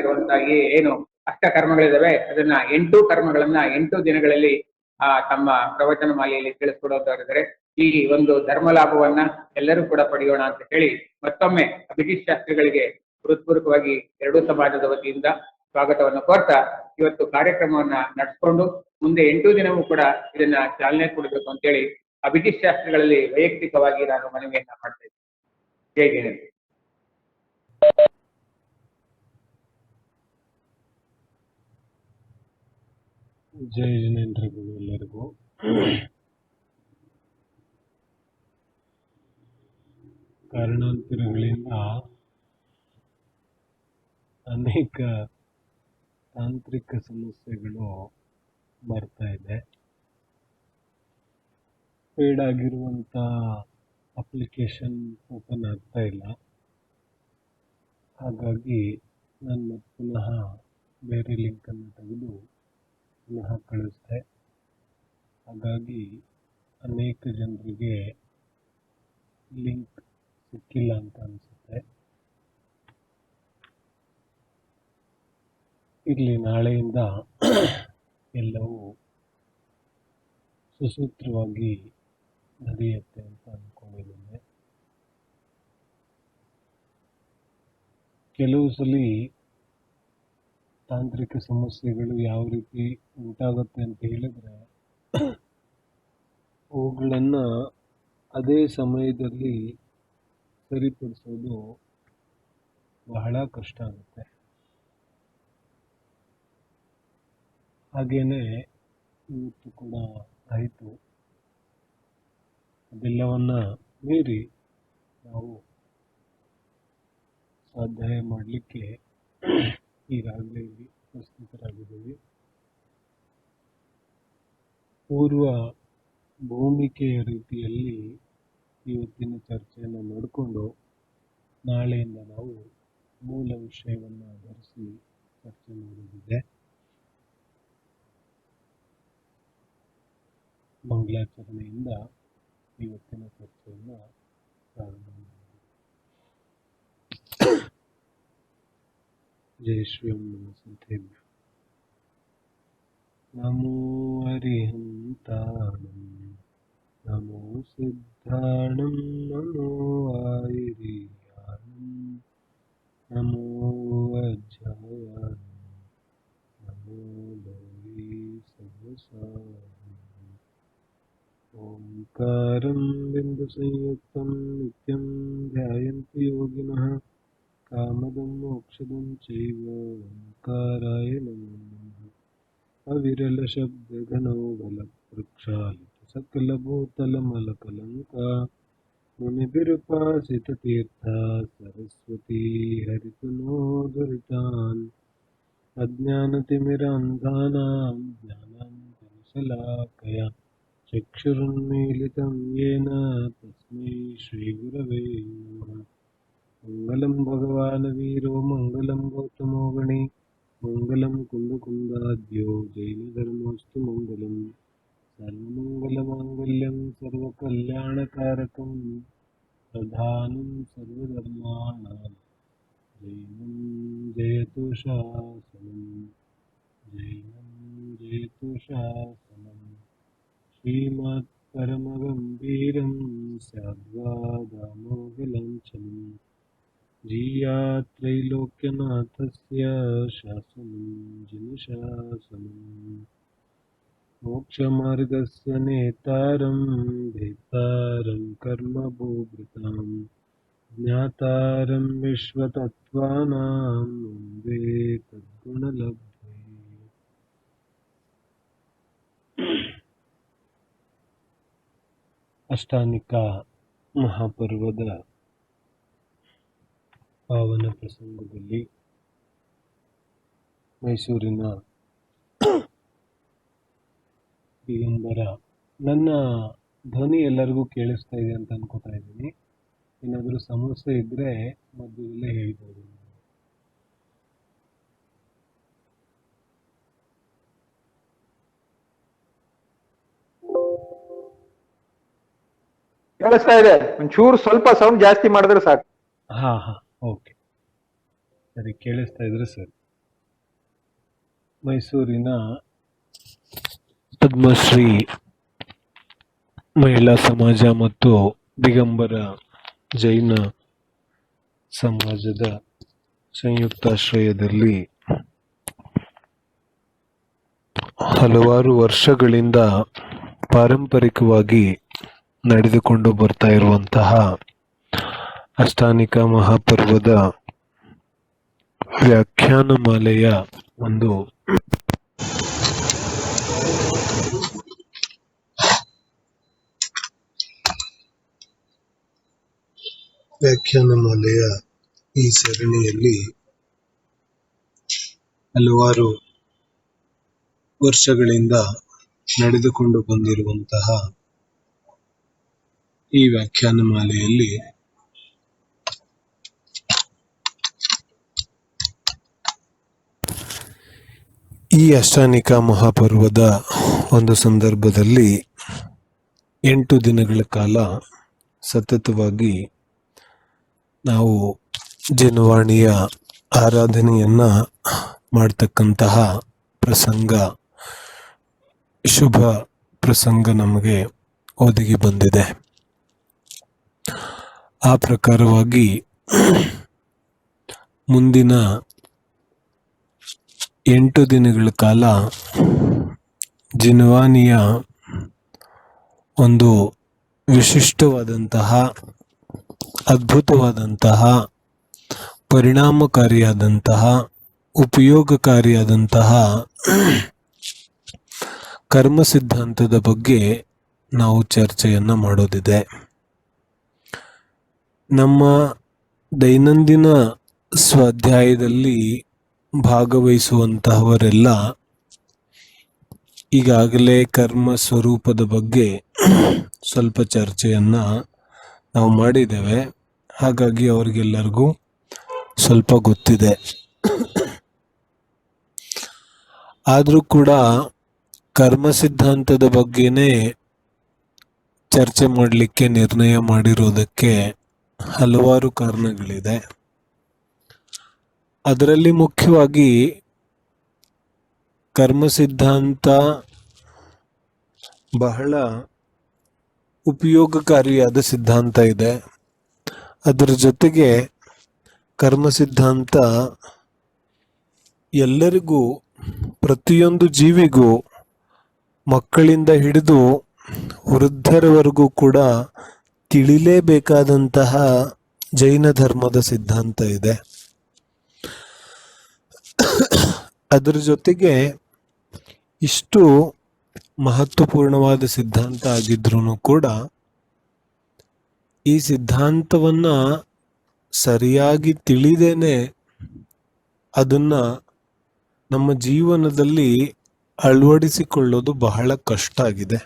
ಇರುವಂತಹ ಏನು ಅಷ್ಟ ಕರ್ಮಗಳಿದಾವೆ ಅದನ್ನ 8 ಕರ್ಮಗಳನ್ನ 8 ದಿನಗಳಲ್ಲಿ ತಮ್ಮ ಪ್ರವಚನ ಮಾಲೆಯಲ್ಲಿ ತಿಳಿಸ್ಕೊಡೋದಾಗಿದ್ದಾರೆ. ಈ ಒಂದು ಧರ್ಮ ಲಾಭವನ್ನ ಎಲ್ಲರೂ ಕೂಡ ಪಡೆಯೋಣ ಅಂತ ಹೇಳಿ ಮತ್ತೊಮ್ಮೆ ಅಭಿಜಿತ್ ಶಾಸ್ತ್ರಿಗಳಿಗೆ ಹೃತ್ಪೂರ್ವಕವಾಗಿ ಎರಡೂ ಸಮಾಜದ ವತಿಯಿಂದ ಸ್ವಾಗತವನ್ನು ಕೋರ್ತಾ ಇವತ್ತು ಕಾರ್ಯಕ್ರಮವನ್ನ ನಡೆಸ್ಕೊಂಡು ಮುಂದೆ 8 ದಿನವೂ ಕೂಡ ಇದನ್ನ ಚಾಲನೆ ಕೊಡಬೇಕು ಅಂತೇಳಿ ಅಭಿಜಿತ್ ಶಾಸ್ತ್ರಿಗಳಲ್ಲಿ ವೈಯಕ್ತಿಕವಾಗಿ ನಾನು ಮನವಿಯನ್ನ ಮಾಡ್ತಾ ಇದ್ದೀನಿ. ಜೈ ಜಿನೇಂದ್ರ. ಜೈ ಜಿನೇಂದ್ರಗಳು ಎಲ್ಲರಿಗೂ. ಕಾರಣಾಂತರಗಳಿಂದ ಅನೇಕ ತಾಂತ್ರಿಕ ಸಮಸ್ಯೆಗಳು ಬರ್ತಾ ಇದೆ. ಪೇಡ್ ಆಗಿರುವಂಥ ಅಪ್ಲಿಕೇಶನ್ ಓಪನ್ ಆಗ್ತಾ ಇಲ್ಲ. ಹಾಗಾಗಿ ನಾನು ಪುನಃ ಬೇರೆ ಲಿಂಕನ್ನು ತೆಗೆದು ಪುನಃ ಕಳಿಸ್ದೆ. ಹಾಗಾಗಿ ಅನೇಕ ಜನರಿಗೆ ಲಿಂಕ್ ಸಿಕ್ಕಿಲ್ಲ ಅಂತ ಅನಿಸುತ್ತೆ. ಇಲ್ಲಿ ನಾಳೆಯಿಂದ ಎಲ್ಲವೂ ಸುಸೂತ್ರವಾಗಿ ನಡೆಯುತ್ತೆ ಅಂತ ಅಂದ್ಕೊಂಡಿದ್ದೇನೆ. ಕೆಲವು ಸಲ ತಾಂತ್ರಿಕ ಸಮಸ್ಯೆಗಳು ಯಾವ ರೀತಿ ಉಂಟಾಗುತ್ತೆ ಅಂತ ಹೇಳಿದ್ರೆ ಅವುಗಳನ್ನು ಅದೇ ಸಮಯದಲ್ಲಿ ಸರಿಪಡಿಸೋದು ಬಹಳ ಕಷ್ಟ ಆಗುತ್ತೆ. ಹಾಗೇನೆ ಇವತ್ತು ಕೂಡ ಆಯಿತು. ಅದೆಲ್ಲವನ್ನ ಮೀರಿ ನಾವು ಸಾಧನೆ ಮಾಡಲಿಕ್ಕೆ ಈಗಾಗಲೇ ಇಲ್ಲಿ ಪ್ರಸ್ತುತರಾಗಿದ್ದೀವಿ. ಪೂರ್ವ ಭೂಮಿಕೆಯ ರೀತಿಯಲ್ಲಿ ಇವತ್ತಿನ ಚರ್ಚೆಯನ್ನು ಮಾಡಿಕೊಂಡು ನಾಳೆಯಿಂದ ನಾವು ಮೂಲ ವಿಷಯವನ್ನು ಆಧರಿಸಿ ಚರ್ಚೆ ಮಾಡೋದಿದೆ. ಮಂಗಳಾಚರಣೆಯಿಂದ ಇವತ್ತಿನ ಚರ್ಚೆಯನ್ನು ಪ್ರಾರಂಭ ಮಾಡಿದೆ. ಜೈ ಶ್ರೀ ನಮಸ್ತೆ. ನಮೋ ಅರಿಹಂತಾಣಂ ನಮೋ ಸಿದ್ಧಾಣಂ ನಮೋ ಆಯುರ್ಯಾಣಂ ನಮೋ ಅಜ್ಜಾಯಾಣಂ ನಮೋ ಲೋಲಿ ಸರ್ವಸಾರಂ. ಓಂಕಾರಂ ಬಿಂದು ಸಂಯುಕ್ತಂ ನಿತ್ಯಂ ಧ್ಯಾಯಂತಿ ಯೋಗಿನಃ ಕಾಮದಂ ಮೋಕ್ಷದಂ ಚೈವ ಓಂಕಾರಾಯ ನಮೋ ನಮಃ. ಅವಿರಲ ಶಬ್ದಘನೋ ಬಲವೃಕ್ಷಾಲಿತ ಸಕಲಭೂತಲಮಲಕಲಂಕ ಮುನಿಭಿರುಪಾಸಿತ ತೀರ್ಥ ಸರಸ್ವತೀ ಹರಿತುನೋ ದುರಿತಾನ್ ಅಜ್ಞಾನತಿಮಿರಾಂಧಾನಾಂ ಜ್ಞಾನಾಂಜನಶಲಾಕಯ ಚಕ್ಷುರುನ್ಮೀಲಿತಂ ಯೇನ ತಸ್ಮೈ ಶ್ರೀಗುರವೇ ನಮಃ. ಮಂಗಲಂ ಭಗವಾನ್ ವೀರೋ ಮಂಗಲಂ ಗೌತಮೋ ಗಣಿ ಮಂಗಲಂ ಕುಂದಕುಂದಾದ್ಯೋ ಜೈನಧರ್ಮೋಸ್ತು ಮಂಗಲಂ. ಸರ್ವಮಂಗಲಮಾಂಗಲ್ಯಂ ಸರ್ವಕಲ್ಯಾಣಕಾರಕಂ ಪ್ರಧಾನಂ ಸರ್ವಧರ್ಮಾಣಾಂ ಜೈನಂ ಜಯತು ಶಾಸನಂ ಜೈನಂ ಜಯತು ಶಾಸನಂ. ಶ್ರೀಮತ್ ಪರಮಗಂಭೀರಂ ಸ್ಯಾದ್ವಾದಾಮೋಘಲಾಂಛನಂ ತ್ರೈಲೋಕ್ಯನಾಥಸ್ಯ ಶಾಸನಂ ಜಿನಶಾಸನಂ. ಮೋಕ್ಷಮಾರ್ಗಸ್ಯ ನೇತಾರಂ ಭೇತಾರಂ ಕರ್ಮಭೂಭೃತಾಂ ಜ್ಞಾತಾರಂ ವಿಶ್ವತತ್ವಾನಾಂ ವಂದೇ ತದ್ಗುಣಲಬ್ಧೇ. ಅಷ್ಟಾನಿಕ ಮಹಾಪರ್ವದ ಪಾವನ ಪ್ರಸಂಗದಲ್ಲಿ ಮೈಸೂರಿನ ದಿಗಂಬರ, ನನ್ನ ಧ್ವನಿ ಎಲ್ಲರಿಗೂ ಕೇಳಿಸ್ತಾ ಇದೆ ಅಂತ ಅನ್ಕೋತಾ ಇದ್ದೀನಿ. ಏನಾದರೂ ಸಮಸ್ಯೆ ಇದ್ರೆ ಮಧ್ಯದಲ್ಲೇ ಹೇಳ್ಬೋದು. ಕೇಳಿಸ್ತಾ ಇದೆ. ಒಂಚೂರು ಸ್ವಲ್ಪ ಸೌಂಡ್ ಜಾಸ್ತಿ ಮಾಡಿದ್ರೆ ಸಾಕು. ಹಾ ಓಕೆ, ಸರಿ, ಕೇಳಿಸ್ತಾ ಇದ್ರೆ ಸರಿ. ಮೈಸೂರಿನ ಪದ್ಮಶ್ರೀ ಮಹಿಳಾ ಸಮಾಜ ಮತ್ತು ದಿಗಂಬರ ಜೈನ ಸಮಾಜದ ಸಂಯುಕ್ತಾಶ್ರಯದಲ್ಲಿ ಹಲವಾರು ವರ್ಷಗಳಿಂದ ಪಾರಂಪರಿಕವಾಗಿ ನಡೆದುಕೊಂಡು ಬರ್ತಾ ಇರುವಂತಹ ಅಷ್ಟಾನಿಕ ಮಹಾಪರ್ವದ ವ್ಯಾಖ್ಯಾನಮಾಲೆಯ ಒಂದು ವ್ಯಾಖ್ಯಾನಮಾಲೆಯ ಈ ಸರಣಿಯಲ್ಲಿ ಹಲವಾರು ವರ್ಷಗಳಿಂದ ನಡೆದುಕೊಂಡು ಬಂದಿರುವಂತಹ ಈ ವ್ಯಾಖ್ಯಾನಮಾಲೆಯಲ್ಲಿ ಈ ಅಷ್ಟಾನಿಕ ಮಹಾಪರ್ವದ ಒಂದು ಸಂದರ್ಭದಲ್ಲಿ 8 ದಿನಗಳ ಕಾಲ ಸತತವಾಗಿ ನಾವು ಜನವಾಣಿಯ ಆರಾಧನೆಯನ್ನ ಮಾಡ್ತಕ್ಕಂತಹ ಪ್ರಸಂಗ, ಶುಭ ಪ್ರಸಂಗ ನಮಗೆ ಒದಗಿ ಬಂದಿದೆ. ಆ ಪ್ರಕಾರವಾಗಿ ಮುಂದಿನ 8 ದಿನಗಳ ಕಾಲ ಜನವಾಣಿಯ ಒಂದು ವಿಶಿಷ್ಟವಾದಂತಹ, ಅದ್ಭುತವಾದಂತಹ, ಪರಿಣಾಮಕಾರಿಯಾದಂತಹ, ಉಪಯೋಗಕಾರಿಯಾದಂತಹ ಕರ್ಮ ಸಿದ್ಧಾಂತದ ಬಗ್ಗೆ ನಾವು ಚರ್ಚೆಯನ್ನ ಮಾಡೋದಿದೆ. ನಮ್ಮ ದೈನಂದಿನ ಸ್ವಾಧ್ಯಾಯದಲ್ಲಿ ಭಾಗವಹಿಸುವಂತಹವರೆಲ್ಲ ಈಗಾಗಲೇ ಕರ್ಮ ಸ್ವರೂಪದ ಬಗ್ಗೆ ಸ್ವಲ್ಪ ಚರ್ಚೆಯನ್ನ ನಾವು ಮಾಡಿದ್ದೇವೆ. ಹಾಗಾಗಿ ಅವ್ರಿಗೆಲ್ಲರಿಗೂ ಸ್ವಲ್ಪ ಗೊತ್ತಿದೆ. ಆದರೂ ಕೂಡ ಕರ್ಮ ಸಿದ್ಧಾಂತದ ಬಗ್ಗೆನೇ ಚರ್ಚೆ ಮಾಡಲಿಕ್ಕೆ ನಿರ್ಣಯ ಮಾಡಿರೋದಕ್ಕೆ ಹಲವಾರು ಕಾರಣಗಳಿದೆ. ಅದರಲ್ಲಿ ಮುಖ್ಯವಾಗಿ ಕರ್ಮ ಸಿದ್ಧಾಂತ ಬಹಳ ಉಪಯೋಗಕಾರಿಯಾದ ಸಿದ್ಧಾಂತ ಇದೆ. ಅದರ ಜೊತೆಗೆ ಕರ್ಮ ಸಿದ್ಧಾಂತ ಎಲ್ಲರಿಗೂ, ಪ್ರತಿಯೊಂದು ಜೀವಿಗೂ, ಮಕ್ಕಳಿಂದ ಹಿಡಿದು ವೃದ್ಧರವರೆಗೂ ಕೂಡ ತಿಳಿಲೇಬೇಕಾದಂತಹ ಜೈನ ಧರ್ಮದ ಸಿದ್ಧಾಂತ ಇದೆ. ಅದರ ಜೊತೆಗೆ ಇಷ್ಟು ಮಹತ್ವಪೂರ್ಣವಾದ ಸಿದ್ಧಾಂತ ಆಗಿದ್ರೂ ಕೂಡ ಈ ಸಿದ್ಧಾಂತವನ್ನ ಸರಿಯಾಗಿ ತಿಳಿದೇನೆ ಅದನ್ನ ನಮ್ಮ ಜೀವನದಲ್ಲಿ ಅಳವಡಿಸಿಕೊಳ್ಳೋದು ಬಹಳ ಕಷ್ಟ ಆಗಿದೆ.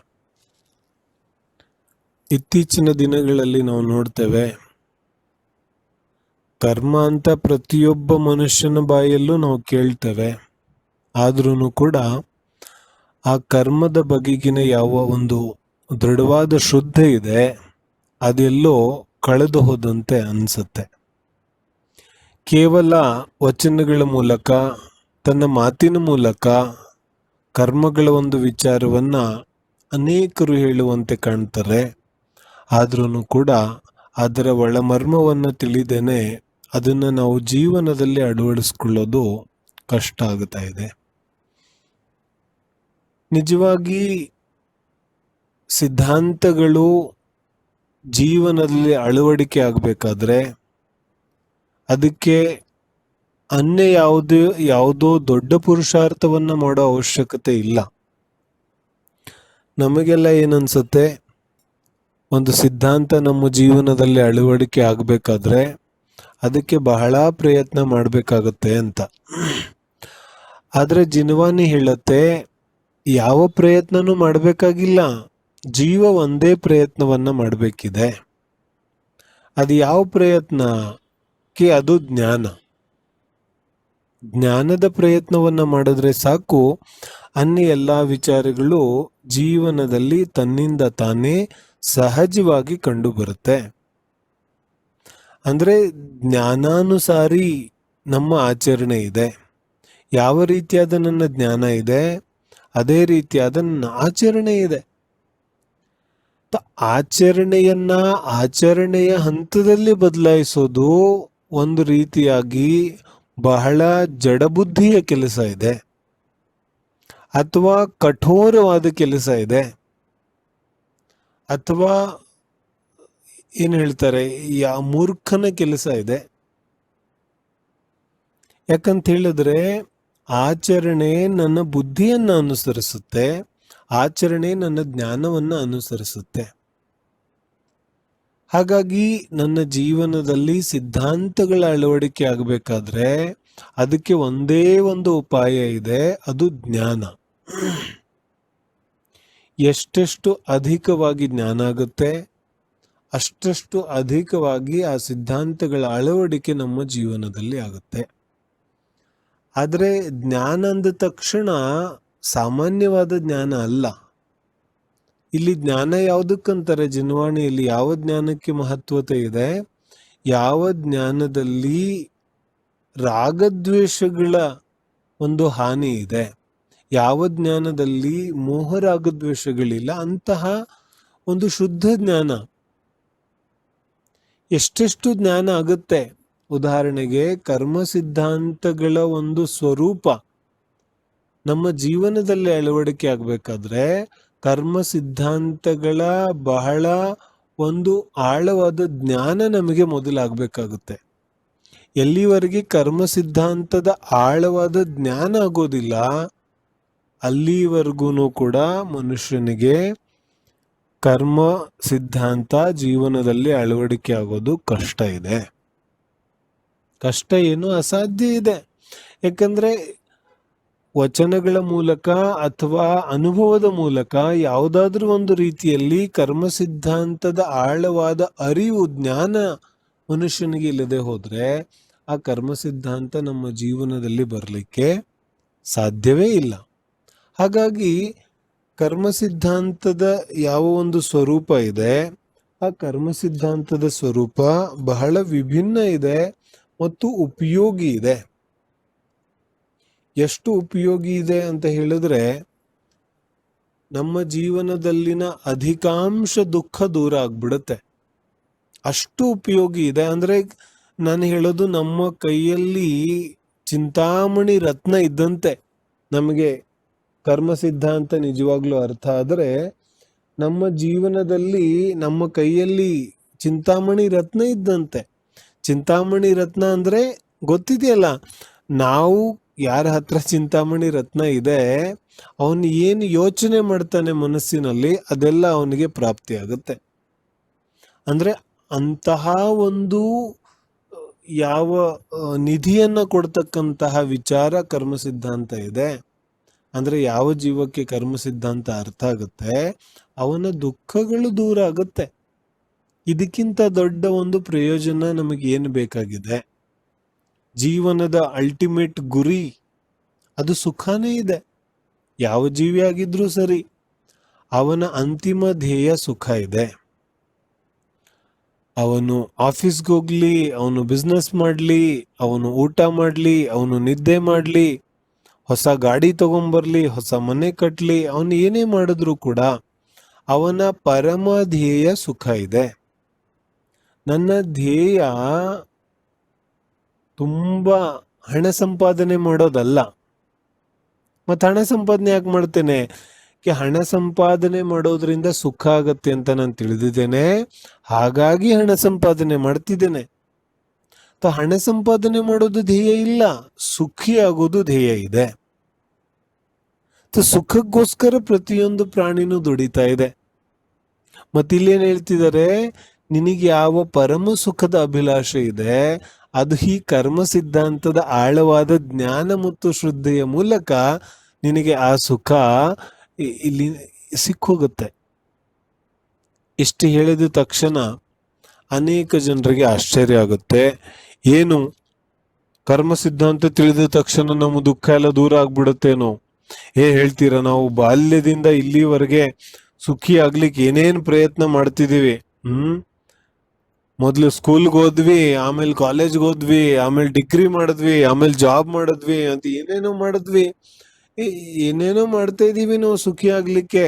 ಇತ್ತೀಚಿನ ದಿನಗಳಲ್ಲಿ ನಾವು ನೋಡ್ತೇವೆ, ಕರ್ಮ ಅಂತ ಪ್ರತಿಯೊಬ್ಬ ಮನುಷ್ಯನ ಬಾಯಲ್ಲೂ ನಾವು ಕೇಳ್ತೇವೆ. ಆದ್ರೂ ಕೂಡ ಆ ಕರ್ಮದ ಬಗೆಗಿನ ಯಾವ ಒಂದು ದೃಢವಾದ ಶ್ರದ್ಧೆ ಇದೆ ಅದೆಲ್ಲೋ ಕಳೆದು ಹೋದಂತೆ ಅನ್ಸುತ್ತೆ. ಕೇವಲ ವಚನಗಳ ಮೂಲಕ, ತನ್ನ ಮಾತಿನ ಮೂಲಕ ಕರ್ಮಗಳ ಒಂದು ವಿಚಾರವನ್ನ ಅನೇಕರು ಹೇಳುವಂತೆ ಕಾಣ್ತಾರೆ. ಆದ್ರೂ ಕೂಡ ಅದರ ಒಳಮರ್ಮವನ್ನ ತಿಳಿದೇನೆ ಅದನ್ನ ನಾವು ಜೀವನದಲ್ಲಿ ಅಳವಡಿಸ್ಕೊಳ್ಳೋದು ಕಷ್ಟ ಆಗ್ತಾ ಇದೆ. ನಿಜವಾಗಿ ಸಿದ್ಧಾಂತಗಳು ಜೀವನದಲ್ಲಿ ಅಳವಡಿಕೆ ಆಗಬೇಕಾದ್ರೆ ಅದಕ್ಕೆ ಯಾವುದೋ ದೊಡ್ಡ ಪುರುಷಾರ್ಥವನ್ನ ಮಾಡೋ ಅವಶ್ಯಕತೆ ಇಲ್ಲ. ನಮಗೆಲ್ಲ ಏನನ್ಸುತ್ತೆ, ಒಂದು ಸಿದ್ಧಾಂತ ನಮ್ಮ ಜೀವನದಲ್ಲಿ ಅಳವಡಿಕೆ ಆಗಬೇಕಾದ್ರೆ ಅದಕ್ಕೆ ಬಹಳ ಪ್ರಯತ್ನ ಮಾಡಬೇಕಾಗತ್ತೆ ಅಂತ. ಆದ್ರೆ ಜಿನವಾನಿ ಹೇಳುತ್ತೆ, ಯಾವ ಪ್ರಯತ್ನನೂ ಮಾಡಬೇಕಾಗಿಲ್ಲ, ಜೀವ ಒಂದೇ ಪ್ರಯತ್ನವನ್ನ ಮಾಡಬೇಕಿದೆ. ಅದು ಯಾವ ಪ್ರಯತ್ನಕ್ಕೆ? ಅದು ಜ್ಞಾನ. ಜ್ಞಾನದ ಪ್ರಯತ್ನವನ್ನ ಮಾಡಿದ್ರೆ ಸಾಕು, ಅನ್ಯ ಎಲ್ಲಾ ವಿಚಾರಗಳು ಜೀವನದಲ್ಲಿ ತನ್ನಿಂದ ತಾನೇ ಸಹಜವಾಗಿ ಕಂಡು ಬರುತ್ತೆ. ಅಂದ್ರೆ ಜ್ಞಾನಾನುಸಾರಿ ನಮ್ಮ ಆಚರಣೆ ಇದೆ. ಯಾವ ರೀತಿಯಾದ ನನ್ನ ಜ್ಞಾನ ಇದೆ, ಅದೇ ರೀತಿಯಾದ ನನ್ನ ಆಚರಣೆ ಇದೆ. ಆಚರಣೆಯ ಹಂತದಲ್ಲಿ ಬದಲಾಯಿಸೋದು ಒಂದು ರೀತಿಯಾಗಿ ಬಹಳ ಜಡಬುದ್ಧಿಯ ಕೆಲಸ ಇದೆ, ಅಥವಾ ಕಠೋರವಾದ ಕೆಲಸ ಇದೆ, ಅಥವಾ ಏನ್ ಹೇಳ್ತಾರೆ, ಮೂರ್ಖನ ಕೆಲಸ ಇದೆ. ಯಾಕಂತ ಹೇಳಿದ್ರೆ ಆಚರಣೆ ನನ್ನ ಬುದ್ಧಿಯನ್ನ ಅನುಸರಿಸುತ್ತೆ, ಆಚರಣೆ ನನ್ನ ಜ್ಞಾನವನ್ನ ಅನುಸರಿಸುತ್ತೆ. ಹಾಗಾಗಿ ನನ್ನ ಜೀವನದಲ್ಲಿ ಸಿದ್ಧಾಂತಗಳ ಅಳವಡಿಕೆ ಆಗಬೇಕಾದ್ರೆ ಅದಕ್ಕೆ ಒಂದೇ ಒಂದು ಉಪಾಯ ಇದೆ, ಅದು ಜ್ಞಾನ. ಎಷ್ಟೆಷ್ಟು ಅಧಿಕವಾಗಿ ಜ್ಞಾನ ಆಗುತ್ತೆ ಅಷ್ಟಷ್ಟು ಅಧಿಕವಾಗಿ ಆ ಸಿದ್ಧಾಂತಗಳ ಅಳವಡಿಕೆ ನಮ್ಮ ಜೀವನದಲ್ಲಿ ಆಗುತ್ತೆ. ಆದರೆ ಜ್ಞಾನ ಅಂದ ತಕ್ಷಣ ಸಾಮಾನ್ಯವಾದ ಜ್ಞಾನ ಅಲ್ಲ. ಇಲ್ಲಿ ಜ್ಞಾನ ಯಾವುದಕ್ಕಂತಾರೆ ಜನವಾಣಿಯಲ್ಲಿ, ಯಾವ ಜ್ಞಾನಕ್ಕೆ ಮಹತ್ವತೆ ಇದೆ, ಯಾವ ಜ್ಞಾನದಲ್ಲಿ ರಾಗದ್ವೇಷಗಳ ಒಂದು ಹಾನಿ ಇದೆ, ಯಾವ ಜ್ಞಾನದಲ್ಲಿ ಮೋಹರಾಗದ್ವೇಷಗಳಿಲ್ಲ, ಅಂತಹ ಒಂದು ಶುದ್ಧ ಜ್ಞಾನ. ಎಷ್ಟೆಷ್ಟು ಜ್ಞಾನ ಆಗುತ್ತೆ. ಉದಾಹರಣೆಗೆ ಕರ್ಮ ಸಿದ್ಧಾಂತಗಳ ಒಂದು ಸ್ವರೂಪ ನಮ್ಮ ಜೀವನದಲ್ಲಿ ಅಳವಡಿಕೆ ಆಗಬೇಕಾದ್ರೆ ಕರ್ಮ ಸಿದ್ಧಾಂತಗಳ ಬಹಳ ಒಂದು ಆಳವಾದ ಜ್ಞಾನ ನಮಗೆ ಮೊದಲಾಗಬೇಕಾಗುತ್ತೆ. ಎಲ್ಲಿವರೆಗೆ ಕರ್ಮ ಸಿದ್ಧಾಂತದ ಆಳವಾದ ಜ್ಞಾನ ಆಗೋದಿಲ್ಲ ಅಲ್ಲಿವರೆಗೂ ಕೂಡ ಮನುಷ್ಯನಿಗೆ ಕರ್ಮ ಸಿದ್ಧಾಂತ ಜೀವನದಲ್ಲಿ ಅಳವಡಿಕೆ ಆಗೋದು ಕಷ್ಟ ಇದೆ. ಕಷ್ಟ ಏನು, ಅಸಾಧ್ಯ ಇದೆ. ಯಾಕಂದ್ರೆ ವಚನಗಳ ಮೂಲಕ ಅಥವಾ ಅನುಭವದ ಮೂಲಕ ಯಾವುದಾದ್ರೂ ಒಂದು ರೀತಿಯಲ್ಲಿ ಕರ್ಮ ಸಿದ್ಧಾಂತದ ಆಳವಾದ ಅರಿವು, ಜ್ಞಾನ ಮನುಷ್ಯನಿಗೆ ಇಲ್ಲದೆ ಹೋದ್ರೆ ಆ ಕರ್ಮ ಸಿದ್ಧಾಂತ ನಮ್ಮ ಜೀವನದಲ್ಲಿ ಬರಲಿಕ್ಕೆ ಸಾಧ್ಯವೇ ಇಲ್ಲ. ಹಾಗಾಗಿ ಕರ್ಮ ಸಿದ್ಧಾಂತದ ಯಾವ ಒಂದು ಸ್ವರೂಪ ಇದೆ, ಆ ಕರ್ಮ ಸಿದ್ಧಾಂತದ ಸ್ವರೂಪ ಬಹಳ ವಿಭಿನ್ನ ಇದೆ ಮತ್ತು ಉಪಯೋಗಿ ಇದೆ. ಎಷ್ಟು ಉಪಯೋಗಿ ಇದೆ ಅಂತ ಹೇಳಿದ್ರೆ ನಮ್ಮ ಜೀವನದಲ್ಲಿನ ಅಧಿಕಾಂಶ ದುಃಖ ದೂರ ಆಗ್ಬಿಡುತ್ತೆ. ಅಷ್ಟು ಉಪಯೋಗಿ ಇದೆ. ಅಂದ್ರೆ ನಾನು ಹೇಳೋದು, ನಮ್ಮ ಕೈಯಲ್ಲಿ ಚಿಂತಾಮಣಿ ರತ್ನ ಇದ್ದಂತೆ. ನಮಗೆ ಕರ್ಮ ಸಿದ್ಧಾಂತ ನಿಜವಾಗ್ಲೂ ಅರ್ಥ ಆದರೆ ನಮ್ಮ ಜೀವನದಲ್ಲಿ ನಮ್ಮ ಕೈಯಲ್ಲಿ ಚಿಂತಾಮಣಿ ರತ್ನ ಇದ್ದಂತೆ. ಚಿಂತಾಮಣಿ ರತ್ನ ಅಂದ್ರೆ ಗೊತ್ತಿದೆಯಲ್ಲ, ನಾವು ಯಾರ ಹತ್ರ ಚಿಂತಾಮಣಿ ರತ್ನ ಇದೆ ಅವನು ಏನು ಯೋಚನೆ ಮಾಡ್ತಾನೆ ಮನಸ್ಸಿನಲ್ಲಿ ಅದೆಲ್ಲ ಅವನಿಗೆ ಪ್ರಾಪ್ತಿ ಆಗುತ್ತೆ. ಅಂದ್ರೆ ಅಂತಹ ಒಂದು ಯಾವ ನಿಧಿಯನ್ನ ಕೊಡ್ತಕ್ಕಂತಹ ವಿಚಾರ ಕರ್ಮ ಸಿದ್ಧಾಂತ ಇದೆ. ಅಂದ್ರೆ ಯಾವ ಜೀವಕ್ಕೆ ಕರ್ಮ ಸಿದ್ಧಾಂತ ಅರ್ಥ ಆಗುತ್ತೆ ಅವನ ದುಃಖಗಳು ದೂರ ಆಗುತ್ತೆ. ಇದಕ್ಕಿಂತ ದೊಡ್ಡ ಒಂದು ಪ್ರಯೋಜನ ನಮಗೆ ಏನು ಬೇಕಾಗಿದೆ? ಜೀವನದ ಅಲ್ಟಿಮೇಟ್ ಗುರಿ ಅದು ಸುಖನೇ ಇದೆ. ಯಾವ ಜೀವಿ ಆಗಿದ್ರೂ ಸರಿ, ಅವನ ಅಂತಿಮ ಧ್ಯೇಯ ಸುಖ ಇದೆ. ಅವನು ಆಫೀಸ್ಗೆ ಹೋಗ್ಲಿ, ಅವನು ಬಿಸ್ನೆಸ್ ಮಾಡ್ಲಿ, ಅವನು ಊಟ ಮಾಡ್ಲಿ, ಅವನು ನಿದ್ದೆ ಮಾಡ್ಲಿ, ಹೊಸ ಗಾಡಿ ತಗೊಂಬರ್ಲಿ, ಹೊಸ ಮನೆ ಕಟ್ಲಿ, ಅವನು ಏನೇ ಮಾಡಿದ್ರು ಕೂಡ ಅವನ ಪರಮ ಧ್ಯೇಯ ಸುಖ ಇದೆ. ನನ್ನ ಧ್ಯೇಯ ತುಂಬಾ ಹಣ ಸಂಪಾದನೆ ಮಾಡೋದಲ್ಲ. ಮತ್ತೆ ಹಣ ಸಂಪಾದನೆ ಯಾಕೆ ಮಾಡ್ತೇನೆ? ಹಣ ಸಂಪಾದನೆ ಮಾಡೋದ್ರಿಂದ ಸುಖ ಆಗತ್ತೆ ಅಂತ ನಾನು ತಿಳಿದಿದ್ದೇನೆ, ಹಾಗಾಗಿ ಹಣ ಸಂಪಾದನೆ ಮಾಡ್ತಿದ್ದೇನೆ. ಹಣ ಸಂಪಾದನೆ ಮಾಡೋದು ಧ್ಯೇಯ ಇಲ್ಲ, ಸುಖಿ ಆಗೋದು ಧ್ಯೇಯ ಇದೆ. ಸುಖಕ್ಕೋಸ್ಕರ ಪ್ರತಿಯೊಂದು ಪ್ರಾಣಿನೂ ದುಡಿತಾ ಇದೆ. ಮತ್ತಿಲ್ಲೇನ್ ಹೇಳ್ತಿದ್ದಾರೆ, ನಿನಗೆ ಯಾವ ಪರಮ ಸುಖದ ಅಭಿಲಾಷೆ ಇದೆ ಅದು ಈ ಕರ್ಮ ಸಿದ್ಧಾಂತದ ಆಳವಾದ ಜ್ಞಾನ ಮತ್ತು ಶ್ರದ್ಧೆಯ ಮೂಲಕ ನಿನಗೆ ಆ ಸುಖ ಇಲ್ಲಿ ಸಿಕ್ಕೋಗುತ್ತೆ. ಇಷ್ಟು ಹೇಳಿದ ತಕ್ಷಣ ಅನೇಕ ಜನರಿಗೆ ಆಶ್ಚರ್ಯ ಆಗುತ್ತೆ. ಏನು ಕರ್ಮ ಸಿದ್ಧಾಂತ ತಿಳಿದ ತಕ್ಷಣ ನಮ್ಮ ದುಃಖ ಎಲ್ಲ ದೂರ ಆಗ್ಬಿಡುತ್ತೇನೋ? ಹೇಳ್ತೀರಾ, ನಾವು ಬಾಲ್ಯದಿಂದ ಇಲ್ಲಿವರೆಗೆ ಸುಖಿ ಆಗ್ಲಿಕ್ಕೆ ಏನೇನ್ ಪ್ರಯತ್ನ ಮಾಡ್ತಿದೀವಿ. ಮೊದ್ಲು ಸ್ಕೂಲ್ಗೆ ಹೋದ್ವಿ, ಆಮೇಲೆ ಕಾಲೇಜ್ಗೆ ಹೋದ್ವಿ, ಆಮೇಲೆ ಡಿಗ್ರಿ ಮಾಡಿದ್ವಿ, ಆಮೇಲೆ ಜಾಬ್ ಮಾಡಿದ್ವಿ ಅಂತ ಏನೇನೋ ಮಾಡಿದ್ವಿ. ಏನೇನೋ ಮಾಡ್ತಾ ಇದೀವಿ ನಾವು ಸುಖಿ ಆಗ್ಲಿಕ್ಕೆ.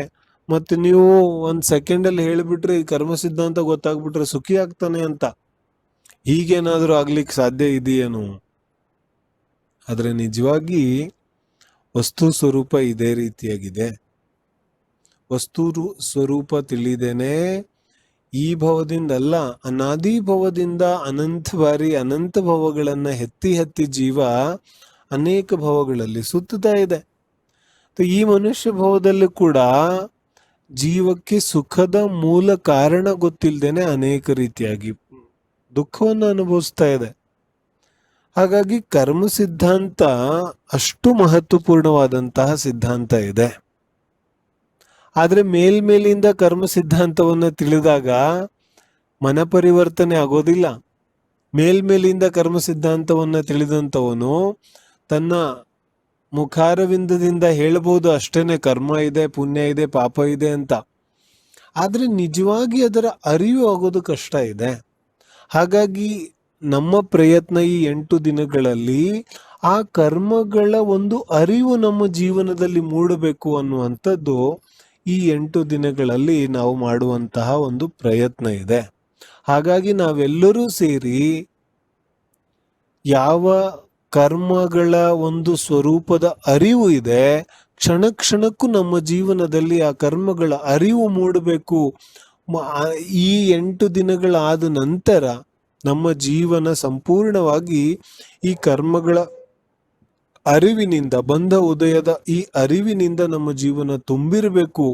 ಮತ್ತೆ ನೀವು ಒಂದ್ ಸೆಕೆಂಡ್ ಅಲ್ಲಿ ಹೇಳ್ಬಿಟ್ರೆ ಈ ಕರ್ಮ ಸಿದ್ಧಾಂತ ಗೊತ್ತಾಗ್ಬಿಟ್ರೆ ಸುಖಿ ಆಗ್ತಾನೆ ಅಂತ. ಹೀಗೇನಾದ್ರೂ ಆಗ್ಲಿಕ್ಕೆ ಸಾಧ್ಯ ಇದೆಯೇನು? ಆದ್ರೆ ನಿಜವಾಗಿ ವಸ್ತು ಸ್ವರೂಪ ಇದೇ ರೀತಿಯಾಗಿದೆ. ವಸ್ತು ಸ್ವರೂಪ ತಿಳಿದೇನೆ ಈ ಭವದಿಂದ ಅಲ್ಲ, ಅನಾದಿ ಭವದಿಂದ ಅನಂತ ಬಾರಿ ಅನಂತ ಭವಗಳನ್ನ ಹೆತ್ತಿ ಹತ್ತಿ ಜೀವ ಅನೇಕ ಭವಗಳಲ್ಲಿ ಸುತ್ತುತ್ತಾ ಇದೆ. ಈ ಮನುಷ್ಯ ಭವದಲ್ಲೂ ಕೂಡ ಜೀವಕ್ಕೆ ಸುಖದ ಮೂಲ ಕಾರಣ ಗೊತ್ತಿಲ್ಲದೇನೆ ಅನೇಕ ರೀತಿಯಾಗಿ ದುಃಖವನ್ನು ಅನುಭವಿಸ್ತಾ ಇದೆ. ಹಾಗಾಗಿ ಕರ್ಮ ಸಿದ್ಧಾಂತ ಅಷ್ಟು ಮಹತ್ವಪೂರ್ಣವಾದಂತಹ ಸಿದ್ಧಾಂತ ಇದೆ. ಆದ್ರೆ ಮೇಲ್ಮೇಲಿಂದ ಕರ್ಮ ಸಿದ್ಧಾಂತವನ್ನ ತಿಳಿದಾಗ ಮನ ಪರಿವರ್ತನೆ ಆಗೋದಿಲ್ಲ. ಮೇಲ್ಮೇಲಿಂದ ಕರ್ಮ ಸಿದ್ಧಾಂತವನ್ನ ತಿಳಿದಂತವನು ತನ್ನ ಮುಖಾರವಿಂದದಿಂದ ಹೇಳಬಹುದು ಅಷ್ಟೇನೆ ಕರ್ಮ ಇದೆ, ಪುಣ್ಯ ಇದೆ, ಪಾಪ ಇದೆ ಅಂತ. ಆದ್ರೆ ನಿಜವಾಗಿ ಅದರ ಅರಿವು ಆಗೋದು ಕಷ್ಟ ಇದೆ. ಹಾಗಾಗಿ ನಮ್ಮ ಪ್ರಯತ್ನ ಈ 8 ದಿನಗಳಲ್ಲಿ ಆ ಕರ್ಮಗಳ ಒಂದು ಅರಿವು ನಮ್ಮ ಜೀವನದಲ್ಲಿ ಮೂಡಬೇಕು ಅನ್ನುವಂಥದ್ದು ಈ 8 ದಿನಗಳಲ್ಲಿ ನಾವು ಮಾಡುವಂತಹ ಒಂದು ಪ್ರಯತ್ನ ಇದೆ. ಹಾಗಾಗಿ ನಾವೆಲ್ಲರೂ ಸೇರಿ ಯಾವ ಕರ್ಮಗಳ ಒಂದು ಸ್ವರೂಪದ ಅರಿವು ಇದೆ, ಕ್ಷಣ ಕ್ಷಣಕ್ಕೂ ನಮ್ಮ ಜೀವನದಲ್ಲಿ ಆ ಕರ್ಮಗಳ ಅರಿವು ಮೂಡಬೇಕು. ಈ 8 ದಿನಗಳಾದ ನಂತರ ನಮ್ಮ ಜೀವನ ಸಂಪೂರ್ಣವಾಗಿ ಈ ಕರ್ಮಗಳ ಅರಿವಿನಿಂದ, ಬಂಧ ಉದಯದ ಈ ಅರಿವಿನಿಂದ ನಮ್ಮ ಜೀವನ ತುಂಬಿರಬೇಕು.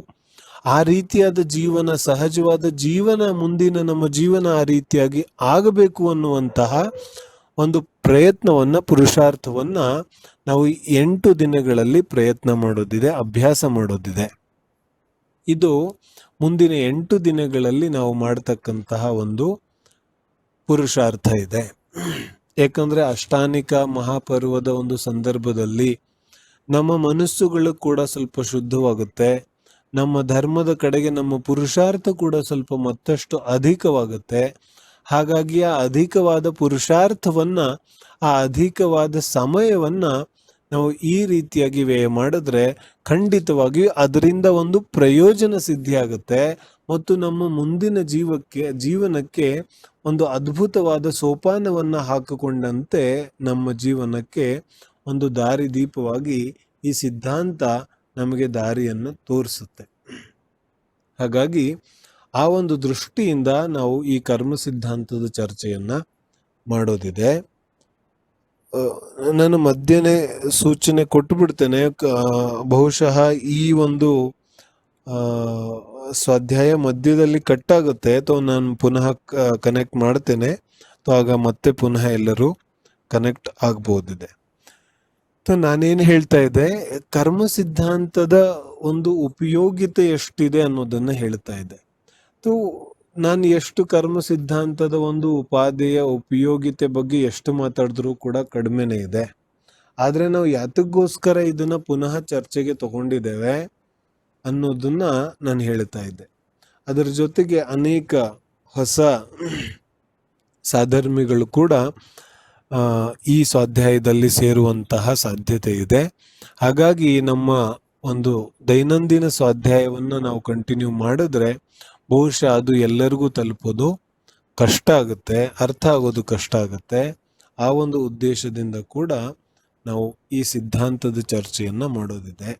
ಆ ರೀತಿಯಾದ ಜೀವನ, ಸಹಜವಾದ ಜೀವನ, ಮುಂದಿನ ನಮ್ಮ ಜೀವನ ಆ ರೀತಿಯಾಗಿ ಆಗಬೇಕು ಅನ್ನುವಂತಹ ಒಂದು ಪ್ರಯತ್ನವನ್ನ, ಪುರುಷಾರ್ಥವನ್ನ ನಾವು 8 ದಿನಗಳಲ್ಲಿ ಪ್ರಯತ್ನ ಮಾಡೋದಿದೆ, ಅಭ್ಯಾಸ ಮಾಡೋದಿದೆ. ಇದು ಮುಂದಿನ 8 ದಿನಗಳಲ್ಲಿ ನಾವು ಮಾಡತಕ್ಕಂತಹ ಒಂದು ಪುರುಷಾರ್ಥ ಇದೆ. ಯಾಕಂದ್ರೆ ಅಷ್ಟಾನಿಕ ಮಹಾಪರ್ವದ ಒಂದು ಸಂದರ್ಭದಲ್ಲಿ ನಮ್ಮ ಮನಸ್ಸುಗಳು ಕೂಡ ಸ್ವಲ್ಪ ಶುದ್ಧವಾಗುತ್ತೆ. ನಮ್ಮ ಧರ್ಮದ ಕಡೆಗೆ ನಮ್ಮ ಪುರುಷಾರ್ಥ ಕೂಡ ಸ್ವಲ್ಪ ಮತ್ತಷ್ಟು ಅಧಿಕವಾಗುತ್ತೆ. ಹಾಗಾಗಿ ಆ ಅಧಿಕವಾದ ಪುರುಷಾರ್ಥವನ್ನ, ಆ ಅಧಿಕವಾದ ಸಮಯವನ್ನ ನಾವು ಈ ರೀತಿಯಾಗಿ ವ್ಯಯ ಮಾಡಿದ್ರೆ ಖಂಡಿತವಾಗಿಯೂ ಅದರಿಂದ ಒಂದು ಪ್ರಯೋಜನ ಸಿದ್ಧಿಯಾಗುತ್ತೆ ಮತ್ತು ನಮ್ಮ ಮುಂದಿನ ಜೀವನಕ್ಕೆ ಒಂದು ಅದ್ಭುತವಾದ ಸೋಪಾನವನ್ನ ಹಾಕಿಕೊಂಡಂತೆ ನಮ್ಮ ಜೀವನಕ್ಕೆ ಒಂದು ದಾರಿದೀಪವಾಗಿ ಈ ಸಿದ್ಧಾಂತ ನಮಗೆ ದಾರಿಯನ್ನು ತೋರಿಸುತ್ತೆ. ಹಾಗಾಗಿ ಆ ಒಂದು ದೃಷ್ಟಿಯಿಂದ ನಾವು ಈ ಕರ್ಮ ಸಿದ್ಧಾಂತದ ಚರ್ಚೆಯನ್ನ ಮಾಡೋದಿದೆ. ನಾನು ಮಧ್ಯನೇ ಸೂಚನೆ ಕೊಟ್ಟು ಬಿಡ್ತೇನೆ. ಬಹುಶಃ ಈ ಒಂದು ಸ್ವಾಧ್ಯಾಯ ಮಧ್ಯದಲ್ಲಿ ಕಟ್ ಆಗುತ್ತೆ, ನಾನು ಪುನಃ ಕನೆಕ್ಟ್ ಮಾಡ್ತೇನೆ. ಆಗ ಮತ್ತೆ ಪುನಃ ಎಲ್ಲರೂ ಕನೆಕ್ಟ್ ಆಗ್ಬೋದಿದೆ. ನಾನೇನು ಹೇಳ್ತಾ ಇದ್ದೆ, ಕರ್ಮ ಸಿದ್ಧಾಂತದ ಒಂದು ಉಪಯೋಗಿತೆ ಎಷ್ಟಿದೆ ಅನ್ನೋದನ್ನ ಹೇಳ್ತಾ ಇದ್ದೆ. ನಾನು ಎಷ್ಟು ಕರ್ಮ ಸಿದ್ಧಾಂತದ ಒಂದು ಉಪಾದೇಯ ಉಪಯೋಗಿತೆ ಬಗ್ಗೆ ಎಷ್ಟು ಮಾತಾಡಿದ್ರೂ ಕೂಡ ಕಡಿಮೆನೇ ಇದೆ. ಆದ್ರೆ ನಾವು ಯಾತಕ್ಕೋಸ್ಕರ ಇದನ್ನ ಪುನಃ ಚರ್ಚೆಗೆ ತಗೊಂಡಿದ್ದೇವೆ ಅನ್ನೋದನ್ನ ನಾನು ಹೇಳ್ತಾ ಇದ್ದೆ. ಅದರ ಜೊತೆಗೆ ಅನೇಕ ಹೊಸ ಸಾಧರ್ಮಿಗಳು ಕೂಡ ಈ ಸ್ವಾಧ್ಯಾಯದಲ್ಲಿ ಸೇರುವಂತಹ ಸಾಧ್ಯತೆ ಇದೆ. ಹಾಗಾಗಿ ನಮ್ಮ ಒಂದು ದೈನಂದಿನ ಸ್ವಾಧ್ಯಾಯವನ್ನು ನಾವು ಕಂಟಿನ್ಯೂ ಮಾಡಿದ್ರೆ ಬಹುಶಃ ಅದು ಎಲ್ಲರಿಗೂ ತಲುಪೋದು ಕಷ್ಟ ಆಗುತ್ತೆ, ಅರ್ಥ ಆಗೋದು ಕಷ್ಟ ಆಗುತ್ತೆ. ಆ ಒಂದು ಉದ್ದೇಶದಿಂದ ಕೂಡ ನಾವು ಈ ಸಿದ್ಧಾಂತದ ಚರ್ಚೆಯನ್ನ ಮಾಡೋದಿದೆ.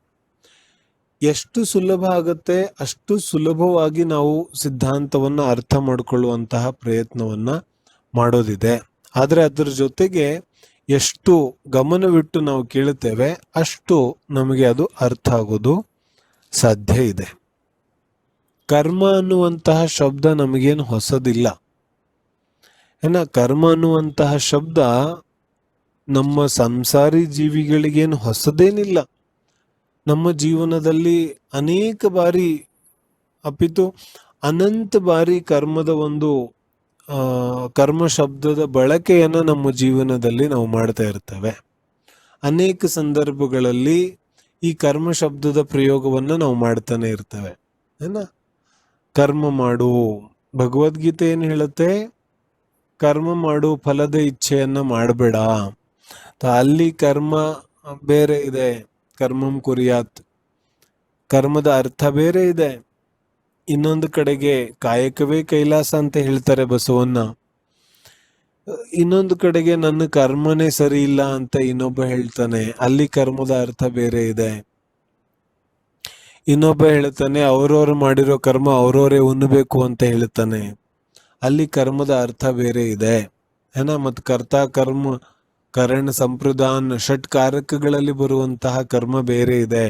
ಎಷ್ಟು ಸುಲಭ ಆಗುತ್ತೆ ಅಷ್ಟು ಸುಲಭವಾಗಿ ನಾವು ಸಿದ್ಧಾಂತವನ್ನ ಅರ್ಥ ಮಾಡಿಕೊಳ್ಳುವಂತಹ ಪ್ರಯತ್ನವನ್ನ ಮಾಡೋದಿದೆ. ಆದ್ರೆ ಅದರ ಜೊತೆಗೆ ಎಷ್ಟು ಗಮನವಿಟ್ಟು ನಾವು ಕೇಳುತ್ತೇವೆ ಅಷ್ಟು ನಮಗೆ ಅದು ಅರ್ಥ ಆಗೋದು ಸಾಧ್ಯ ಇದೆ. ಕರ್ಮ ಅನ್ನುವಂತಹ ಶಬ್ದ ನಮಗೇನು ಹೊಸದಿಲ್ಲ. ಕರ್ಮ ಅನ್ನುವಂತಹ ಶಬ್ದ ನಮ್ಮ ಸಂಸಾರಿ ಜೀವಿಗಳಿಗೇನು ಹೊಸದೇನಿಲ್ಲ. ನಮ್ಮ ಜೀವನದಲ್ಲಿ ಅನೇಕ ಬಾರಿ, ಅಪಿತು ಅನಂತ ಬಾರಿ ಕರ್ಮದ ಒಂದು ಕರ್ಮ ಶಬ್ದದ ಬಳಕೆಯನ್ನ ನಮ್ಮ ಜೀವನದಲ್ಲಿ ನಾವು ಮಾಡ್ತಾ ಇರ್ತೇವೆ. ಅನೇಕ ಸಂದರ್ಭಗಳಲ್ಲಿ ಈ ಕರ್ಮ ಶಬ್ದದ ಪ್ರಯೋಗವನ್ನ ನಾವು ಮಾಡ್ತಾನೆ ಇರ್ತೇವೆ. ಕರ್ಮ ಮಾಡು. ಭಗವದ್ಗೀತೆ ಏನು ಹೇಳುತ್ತೆ? ಕರ್ಮ ಮಾಡು, ಫಲದ ಇಚ್ಛೆಯನ್ನ ಮಾಡಬೇಡ. ಅಲ್ಲಿ ಕರ್ಮ ಬೇರೆ ಇದೆ, ಕರ್ಮಂ ಕುರ್ಯಾತ್, ಕರ್ಮದ ಅರ್ಥ ಬೇರೆ ಇದೆ. ಇನ್ನೊಂದು ಕಡೆಗೆ ಕಾಯಕವೇ ಕೈಲಾಸ ಅಂತ ಹೇಳ್ತಾರೆ ಬಸವಣ್ಣ. ಇನ್ನೊಂದು ಕಡೆಗೆ ನನ್ನ ಕರ್ಮನೇ ಸರಿ ಇಲ್ಲ ಅಂತ ಇನ್ನೊಬ್ಬ ಹೇಳ್ತಾನೆ, ಅಲ್ಲಿ ಕರ್ಮದ ಅರ್ಥ ಬೇರೆ ಇದೆ. ಇನ್ನೊಬ್ಬ ಹೇಳ್ತಾನೆ ಅವ್ರವ್ರು ಮಾಡಿರೋ ಕರ್ಮ ಅವ್ರವರೇ ಉಣ್ಣಬೇಕು ಅಂತ ಹೇಳ್ತಾನೆ, ಅಲ್ಲಿ ಕರ್ಮದ ಅರ್ಥ ಬೇರೆ ಇದೆ. ಮತ್ ಕರ್ತ ಕರ್ಮ ಕರಣ ಸಂಪ್ರದಾನ್ ಷಟ್ ಕಾರಕಗಳಲ್ಲಿ ಬರುವಂತಹ ಕರ್ಮ ಬೇರೆ ಇದೆ.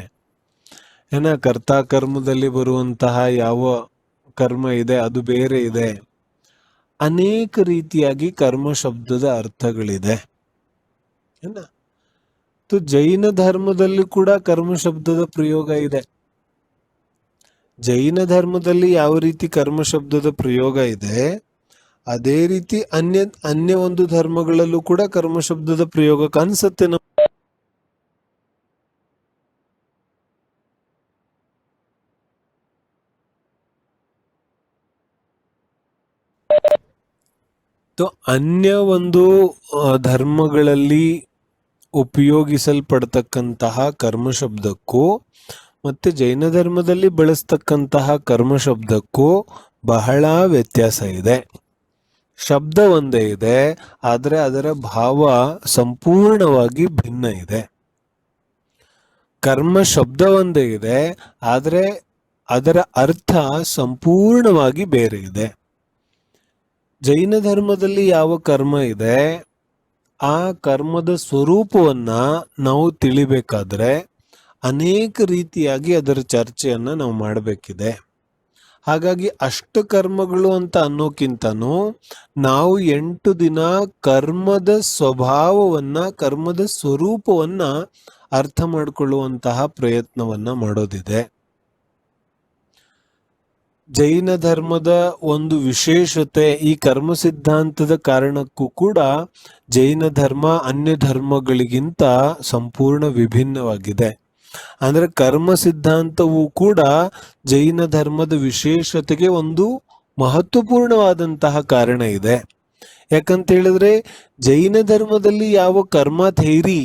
ಕರ್ತ ಕರ್ಮದಲ್ಲಿ ಬರುವಂತಹ ಯಾವ ಕರ್ಮ ಇದೆ ಅದು ಬೇರೆ ಇದೆ. ಅನೇಕ ರೀತಿಯಾಗಿ ಕರ್ಮ ಶಬ್ದದ ಅರ್ಥಗಳಿದೆ. ಜೈನ ಧರ್ಮದಲ್ಲಿ ಕೂಡ ಕರ್ಮ ಶಬ್ದದ ಪ್ರಯೋಗ ಇದೆ. ಜೈನ ಧರ್ಮದಲ್ಲಿ ಯಾವ ರೀತಿ ಕರ್ಮ ಶಬ್ದದ ಪ್ರಯೋಗ ಇದೆ, ಅದೇ ರೀತಿ ಅನ್ಯ ಒಂದು ಧರ್ಮಗಳಲ್ಲೂ ಕೂಡ ಕರ್ಮ ಶಬ್ದದ ಪ್ರಯೋಗ ಕಾಣಿಸುತ್ತೆ. ಅನ್ಯ ಒಂದು ಧರ್ಮಗಳಲ್ಲಿ ಉಪಯೋಗಿಸಲ್ಪಡ್ತಕ್ಕಂತಹ ಕರ್ಮ ಶಬ್ದಕ್ಕೂ ಮತ್ತೆ ಜೈನ ಧರ್ಮದಲ್ಲಿ ಬಳಸ್ತಕ್ಕಂತಹ ಕರ್ಮ ಶಬ್ದಕ್ಕೂ ಬಹಳ ವ್ಯತ್ಯಾಸ ಇದೆ. ಶಬ್ದ ಒಂದೇ ಇದೆ, ಆದರೆ ಅದರ ಭಾವ ಸಂಪೂರ್ಣವಾಗಿ ಭಿನ್ನ ಇದೆ. ಕರ್ಮ ಶಬ್ದ ಒಂದೇ ಇದೆ, ಆದರೆ ಅದರ ಅರ್ಥ ಸಂಪೂರ್ಣವಾಗಿ ಬೇರೆ ಇದೆ. ಜೈನ ಧರ್ಮದಲ್ಲಿ ಯಾವ ಕರ್ಮ ಇದೆ, ಆ ಕರ್ಮದ ಸ್ವರೂಪವನ್ನ ನಾವು ತಿಳಿಬೇಕಾದ್ರೆ ಅನೇಕ ರೀತಿಯಾಗಿ ಅದರ ಚರ್ಚೆಯನ್ನ ನಾವು ಮಾಡಬೇಕಿದೆ. ಹಾಗಾಗಿ ಅಷ್ಟ ಕರ್ಮಗಳು ಅಂತ ಅನ್ನೋಕ್ಕಿಂತನೂ ನಾವು 8 ದಿನ ಕರ್ಮದ ಸ್ವಭಾವವನ್ನ, ಕರ್ಮದ ಸ್ವರೂಪವನ್ನ ಅರ್ಥ ಮಾಡಿಕೊಳ್ಳುವಂತಹ ಪ್ರಯತ್ನವನ್ನ ಮಾಡೋದಿದೆ. ಜೈನ ಧರ್ಮದ ಒಂದು ವಿಶೇಷತೆ, ಈ ಕರ್ಮ ಸಿದ್ಧಾಂತದ ಕಾರಣಕ್ಕೂ ಕೂಡ ಜೈನ ಧರ್ಮ ಅನ್ಯ ಧರ್ಮಗಳಿಗಿಂತ ಸಂಪೂರ್ಣ ವಿಭಿನ್ನವಾಗಿದೆ. ಅಂದ್ರೆ ಕರ್ಮ ಸಿದ್ಧಾಂತವೂ ಕೂಡ ಜೈನ ಧರ್ಮದ ವಿಶೇಷತೆಗೆ ಒಂದು ಮಹತ್ವಪೂರ್ಣವಾದಂತಹ ಕಾರಣ ಇದೆ. ಯಾಕಂತ ಹೇಳಿದ್ರೆ ಜೈನ ಧರ್ಮದಲ್ಲಿ ಯಾವ ಕರ್ಮ ಥೇರಿ,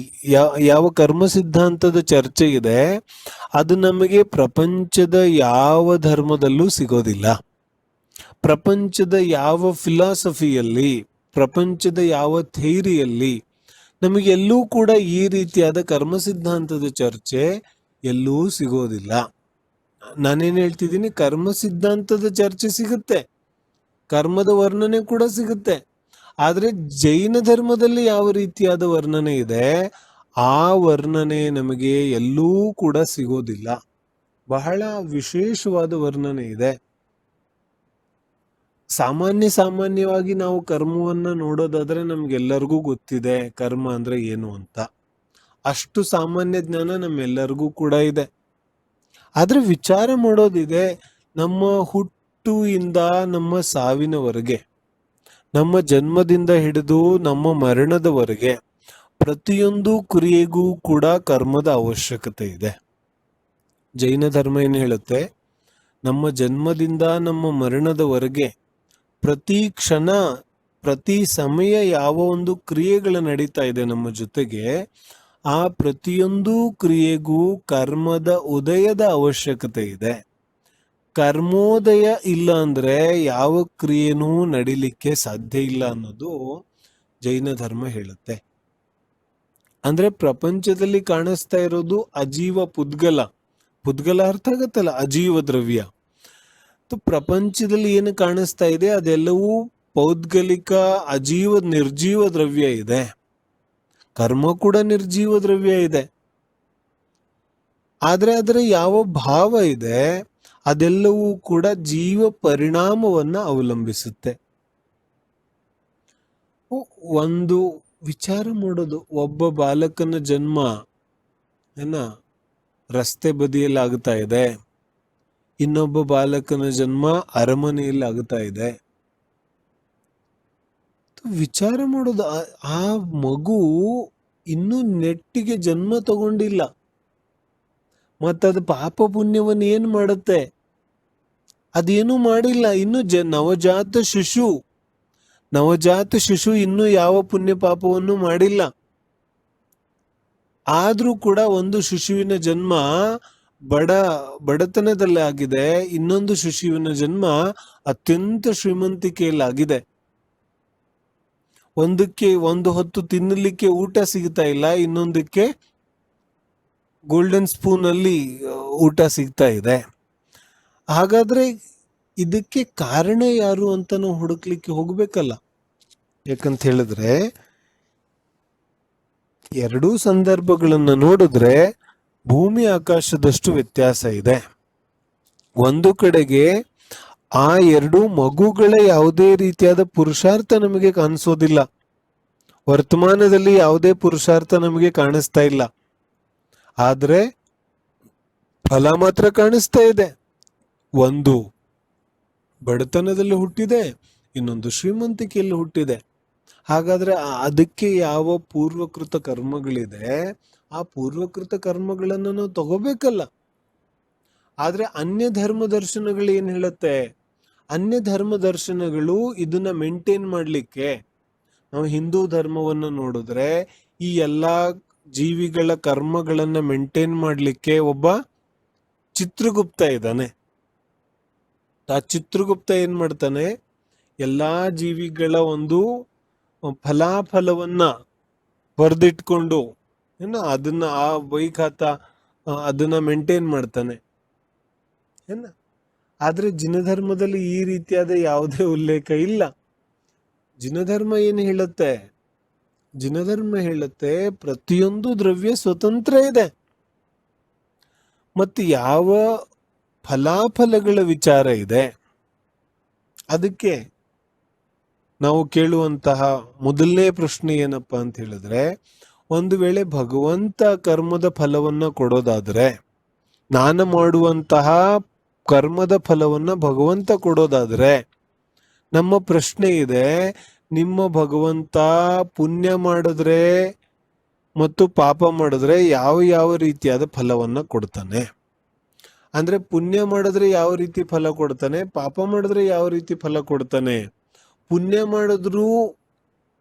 ಯಾವ ಕರ್ಮ ಸಿದ್ಧಾಂತದ ಚರ್ಚೆ ಇದೆ, ಅದು ನಮಗೆ ಪ್ರಪಂಚದ ಯಾವ ಧರ್ಮದಲ್ಲೂ ಸಿಗೋದಿಲ್ಲ. ಪ್ರಪಂಚದ ಯಾವ ಫಿಲಾಸಫಿಯಲ್ಲಿ, ಪ್ರಪಂಚದ ಯಾವ ಥೇರಿಯಲ್ಲಿ ನಮಗೆಲ್ಲೂ ಕೂಡ ಈ ರೀತಿಯಾದ ಕರ್ಮ ಸಿದ್ಧಾಂತದ ಚರ್ಚೆ ಎಲ್ಲೂ ಸಿಗೋದಿಲ್ಲ. ನಾನೇನ್ ಹೇಳ್ತಿದ್ದೀನಿ, ಕರ್ಮ ಸಿದ್ಧಾಂತದ ಚರ್ಚೆ ಸಿಗುತ್ತೆ, ಕರ್ಮದ ವರ್ಣನೆ ಕೂಡ ಸಿಗುತ್ತೆ. ಆದ್ರೆ ಜೈನ ಧರ್ಮದಲ್ಲಿ ಯಾವ ರೀತಿಯಾದ ವರ್ಣನೆ ಇದೆ, ಆ ವರ್ಣನೆ ನಮಗೆ ಎಲ್ಲೂ ಕೂಡ ಸಿಗೋದಿಲ್ಲ. ಬಹಳ ವಿಶೇಷವಾದ ವರ್ಣನೆ ಇದೆ. ಸಾಮಾನ್ಯವಾಗಿ ನಾವು ಕರ್ಮವನ್ನ ನೋಡೋದಾದ್ರೆ ನಮ್ಗೆಲ್ಲರಿಗೂ ಗೊತ್ತಿದೆ ಕರ್ಮ ಅಂದ್ರೆ ಏನು ಅಂತ. ಅಷ್ಟು ಸಾಮಾನ್ಯ ಜ್ಞಾನ ನಮ್ಮೆಲ್ಲರಿಗೂ ಕೂಡ ಇದೆ. ಆದ್ರೆ ವಿಚಾರ ಮಾಡೋದಿದೆ, ನಮ್ಮ ಹುಟ್ಟುವಿಂದ ನಮ್ಮ ಸಾವಿನವರೆಗೆ, ನಮ್ಮ ಜನ್ಮದಿಂದ ಹಿಡಿದು ನಮ್ಮ ಮರಣದವರೆಗೆ ಪ್ರತಿಯೊಂದು ಕ್ರಿಯೆಗೂ ಕೂಡ ಕರ್ಮದ ಅವಶ್ಯಕತೆ ಇದೆ. ಜೈನ ಧರ್ಮ ಏನು ಹೇಳುತ್ತೆ, ನಮ್ಮ ಜನ್ಮದಿಂದ ನಮ್ಮ ಮರಣದವರೆಗೆ ಪ್ರತಿ ಕ್ಷಣ, ಪ್ರತಿ ಸಮಯ ಯಾವ ಒಂದು ಕ್ರಿಯೆಗಳು ನಡೀತಾ ಇದೆ ನಮ್ಮ ಜೊತೆಗೆ, ಆ ಪ್ರತಿಯೊಂದು ಕ್ರಿಯೆಗೂ ಕರ್ಮದ ಉದಯದ ಅವಶ್ಯಕತೆ ಇದೆ. ಕರ್ಮೋದಯ ಇಲ್ಲ ಅಂದ್ರೆ ಯಾವ ಕ್ರಿಯೆನೂ ನಡಿಲಿಕ್ಕೆ ಸಾಧ್ಯ ಇಲ್ಲ ಅನ್ನೋದು ಜೈನ ಧರ್ಮ ಹೇಳುತ್ತೆ. ಅಂದ್ರೆ ಪ್ರಪಂಚದಲ್ಲಿ ಕಾಣಿಸ್ತಾ ಇರೋದು ಅಜೀವ ಪುದ್ಗಲ. ಪುದ್ಗಲ ಅರ್ಥ ಆಗತ್ತಲ್ಲ, ಅಜೀವ ದ್ರವ್ಯ. ಪ್ರಪಂಚದಲ್ಲಿ ಏನು ಕಾಣಿಸ್ತಾ ಇದೆ ಅದೆಲ್ಲವೂ ಪೌದ್ಗಲಿಕ, ಅಜೀವ, ನಿರ್ಜೀವ ದ್ರವ್ಯ ಇದೆ. ಕರ್ಮ ಕೂಡ ನಿರ್ಜೀವ ದ್ರವ್ಯ ಇದೆ. ಆದ್ರೆ ಅದರ ಯಾವ ಭಾವ ಇದೆ ಅದೆಲ್ಲವೂ ಕೂಡ ಜೀವ ಪರಿಣಾಮವನ್ನ ಅವಲಂಬಿಸುತ್ತೆ. ಒಂದು ವಿಚಾರ ಮಾಡೋದು, ಒಬ್ಬ ಬಾಲಕನ ಜನ್ಮ ರಸ್ತೆ ಬದಿಯಲ್ಲಿ ಆಗ್ತಾ ಇದೆ, ಇನ್ನೊಬ್ಬ ಬಾಲಕನ ಜನ್ಮ ಅರಮನೆಯಲ್ಲಿ ಆಗ್ತಾ ಇದೆ. ವಿಚಾರ ಮಾಡೋದು, ಆ ಮಗು ಇನ್ನೂ ನೆಟ್ಟಿಗೆ ಜನ್ಮ ತಗೊಂಡಿಲ್ಲ, ಮತ್ತದು ಪಾಪ ಪುಣ್ಯವನ್ನ ಏನ್ ಮಾಡುತ್ತೆ, ಅದೇನು ಮಾಡಿಲ್ಲ, ಇನ್ನು ನವಜಾತ ಶಿಶು. ನವಜಾತ ಶಿಶು ಇನ್ನೂ ಯಾವ ಪುಣ್ಯ ಪಾಪವನ್ನು ಮಾಡಿಲ್ಲ. ಆದ್ರೂ ಕೂಡ ಒಂದು ಶಿಶುವಿನ ಜನ್ಮ ಬಡತನದಲ್ಲಿ ಆಗಿದೆ, ಇನ್ನೊಂದು ಶಿಶುವಿನ ಜನ್ಮ ಅತ್ಯಂತ ಶ್ರೀಮಂತಿಕೆಯಲ್ಲಾಗಿದೆ. ಒಂದಕ್ಕೆ ಒಂದು ಹೊತ್ತು ತಿನ್ನಲಿಕ್ಕೆ ಊಟ ಸಿಗ್ತಾ ಇಲ್ಲ, ಇನ್ನೊಂದಕ್ಕೆ ಗೋಲ್ಡನ್ ಸ್ಪೂನ್ ಅಲ್ಲಿ ಊಟ ಸಿಗ್ತಾ ಇದೆ. ಹಾಗಾದ್ರೆ ಇದಕ್ಕೆ ಕಾರಣ ಯಾರು ಅಂತ ನಾವು ಹುಡುಕ್ಲಿಕ್ಕೆ ಹೋಗ್ಬೇಕಲ್ಲ. ಯಾಕಂತ ಹೇಳಿದ್ರೆ ಎರಡೂ ಸಂದರ್ಭಗಳನ್ನ ನೋಡಿದ್ರೆ ಭೂಮಿ ಆಕಾಶದಷ್ಟು ವ್ಯತ್ಯಾಸ ಇದೆ. ಒಂದು ಕಡೆಗೆ ಆ ಎರಡು ಮಗುಗಳ ಯಾವುದೇ ರೀತಿಯಾದ ಪುರುಷಾರ್ಥ ನಮಗೆ ಕಾಣಿಸೋದಿಲ್ಲ, ವರ್ತಮಾನದಲ್ಲಿ ಯಾವುದೇ ಪುರುಷಾರ್ಥ ನಮಗೆ ಕಾಣಿಸ್ತಾ ಇಲ್ಲ. ಆದ್ರೆ ಫಲ ಮಾತ್ರ ಕಾಣಿಸ್ತಾ ಇದೆ. ಒಂದು ಬಡತನದಲ್ಲಿ ಹುಟ್ಟಿದೆ, ಇನ್ನೊಂದು ಶ್ರೀಮಂತಿಕೆಯಲ್ಲಿ ಹುಟ್ಟಿದೆ. ಹಾಗಾದ್ರೆ ಅದಕ್ಕೆ ಯಾವ ಪೂರ್ವಕೃತ ಕರ್ಮಗಳಿದೆ, ಆ ಪೂರ್ವಕೃತ ಕರ್ಮಗಳನ್ನು ನಾವು ತಗೋಬೇಕಲ್ಲ. ಆದ್ರೆ ಅನ್ಯ ಧರ್ಮ ದರ್ಶನಗಳು ಏನ್ ಹೇಳುತ್ತೆ? ಅನ್ಯ ಧರ್ಮ ದರ್ಶನಗಳು ಇದನ್ನ ಮೇಂಟೈನ್ ಮಾಡ್ಲಿಕ್ಕೆ, ನಾವು ಹಿಂದೂ ಧರ್ಮವನ್ನು ನೋಡಿದ್ರೆ ಈ ಎಲ್ಲಾ ಜೀವಿಗಳ ಕರ್ಮಗಳನ್ನ ಮೇಂಟೈನ್ ಮಾಡ್ಲಿಕ್ಕೆ ಒಬ್ಬ ಚಿತ್ರಗುಪ್ತ ಇದ್ದಾನೆ. ಆ ಚಿತ್ರಗುಪ್ತ ಏನ್ ಮಾಡ್ತಾನೆ? ಎಲ್ಲಾ ಜೀವಿಗಳ ಒಂದು ಫಲಾಫಲವನ್ನ ಬರೆದಿಟ್ಕೊಂಡು ಅದನ್ನ ಆ ವೈಖಾತ ಅದನ್ನ ಮೇಂಟೈನ್ ಮಾಡ್ತಾನೆ. ಆದ್ರೆ ಜಿನಧರ್ಮದಲ್ಲಿ ಈ ರೀತಿಯಾದ ಯಾವುದೇ ಉಲ್ಲೇಖ ಇಲ್ಲ. ಜಿನಧರ್ಮ ಏನು ಹೇಳುತ್ತೆ? ಜಿನಧರ್ಮ ಹೇಳುತ್ತೆ ಪ್ರತಿಯೊಂದು ದ್ರವ್ಯ ಸ್ವತಂತ್ರ ಇದೆ, ಮತ್ತು ಯಾವ ಫಲಾಫಲಗಳ ವಿಚಾರ ಇದೆ. ಅದಕ್ಕೆ ನಾವು ಕೇಳುವಂತಹ ಮೊದಲನೇ ಪ್ರಶ್ನೆ ಏನಪ್ಪಾ ಅಂತ ಹೇಳಿದ್ರೆ, ಒಂದು ವೇಳೆ ಭಗವಂತ ಕರ್ಮದ ಫಲವನ್ನ ಕೊಡೋದಾದ್ರೆ, ನಾನು ಮಾಡುವಂತಹ ಕರ್ಮದ ಫಲವನ್ನ ಭಗವಂತ ಕೊಡೋದಾದ್ರೆ, ನಮ್ಮ ಪ್ರಶ್ನೆ ಇದೆ, ನಿಮ್ಮ ಭಗವಂತ ಪುಣ್ಯ ಮಾಡಿದ್ರೆ ಮತ್ತು ಪಾಪ ಮಾಡಿದ್ರೆ ಯಾವ ಯಾವ ರೀತಿಯಾದ ಫಲವನ್ನ ಕೊಡ್ತಾನೆ? ಅಂದ್ರೆ ಪುಣ್ಯ ಮಾಡಿದ್ರೆ ಯಾವ ರೀತಿ ಫಲ ಕೊಡ್ತಾನೆ, ಪಾಪ ಮಾಡಿದ್ರೆ ಯಾವ ರೀತಿ ಫಲ ಕೊಡ್ತಾನೆ? ಪುಣ್ಯ ಮಾಡಿದ್ರು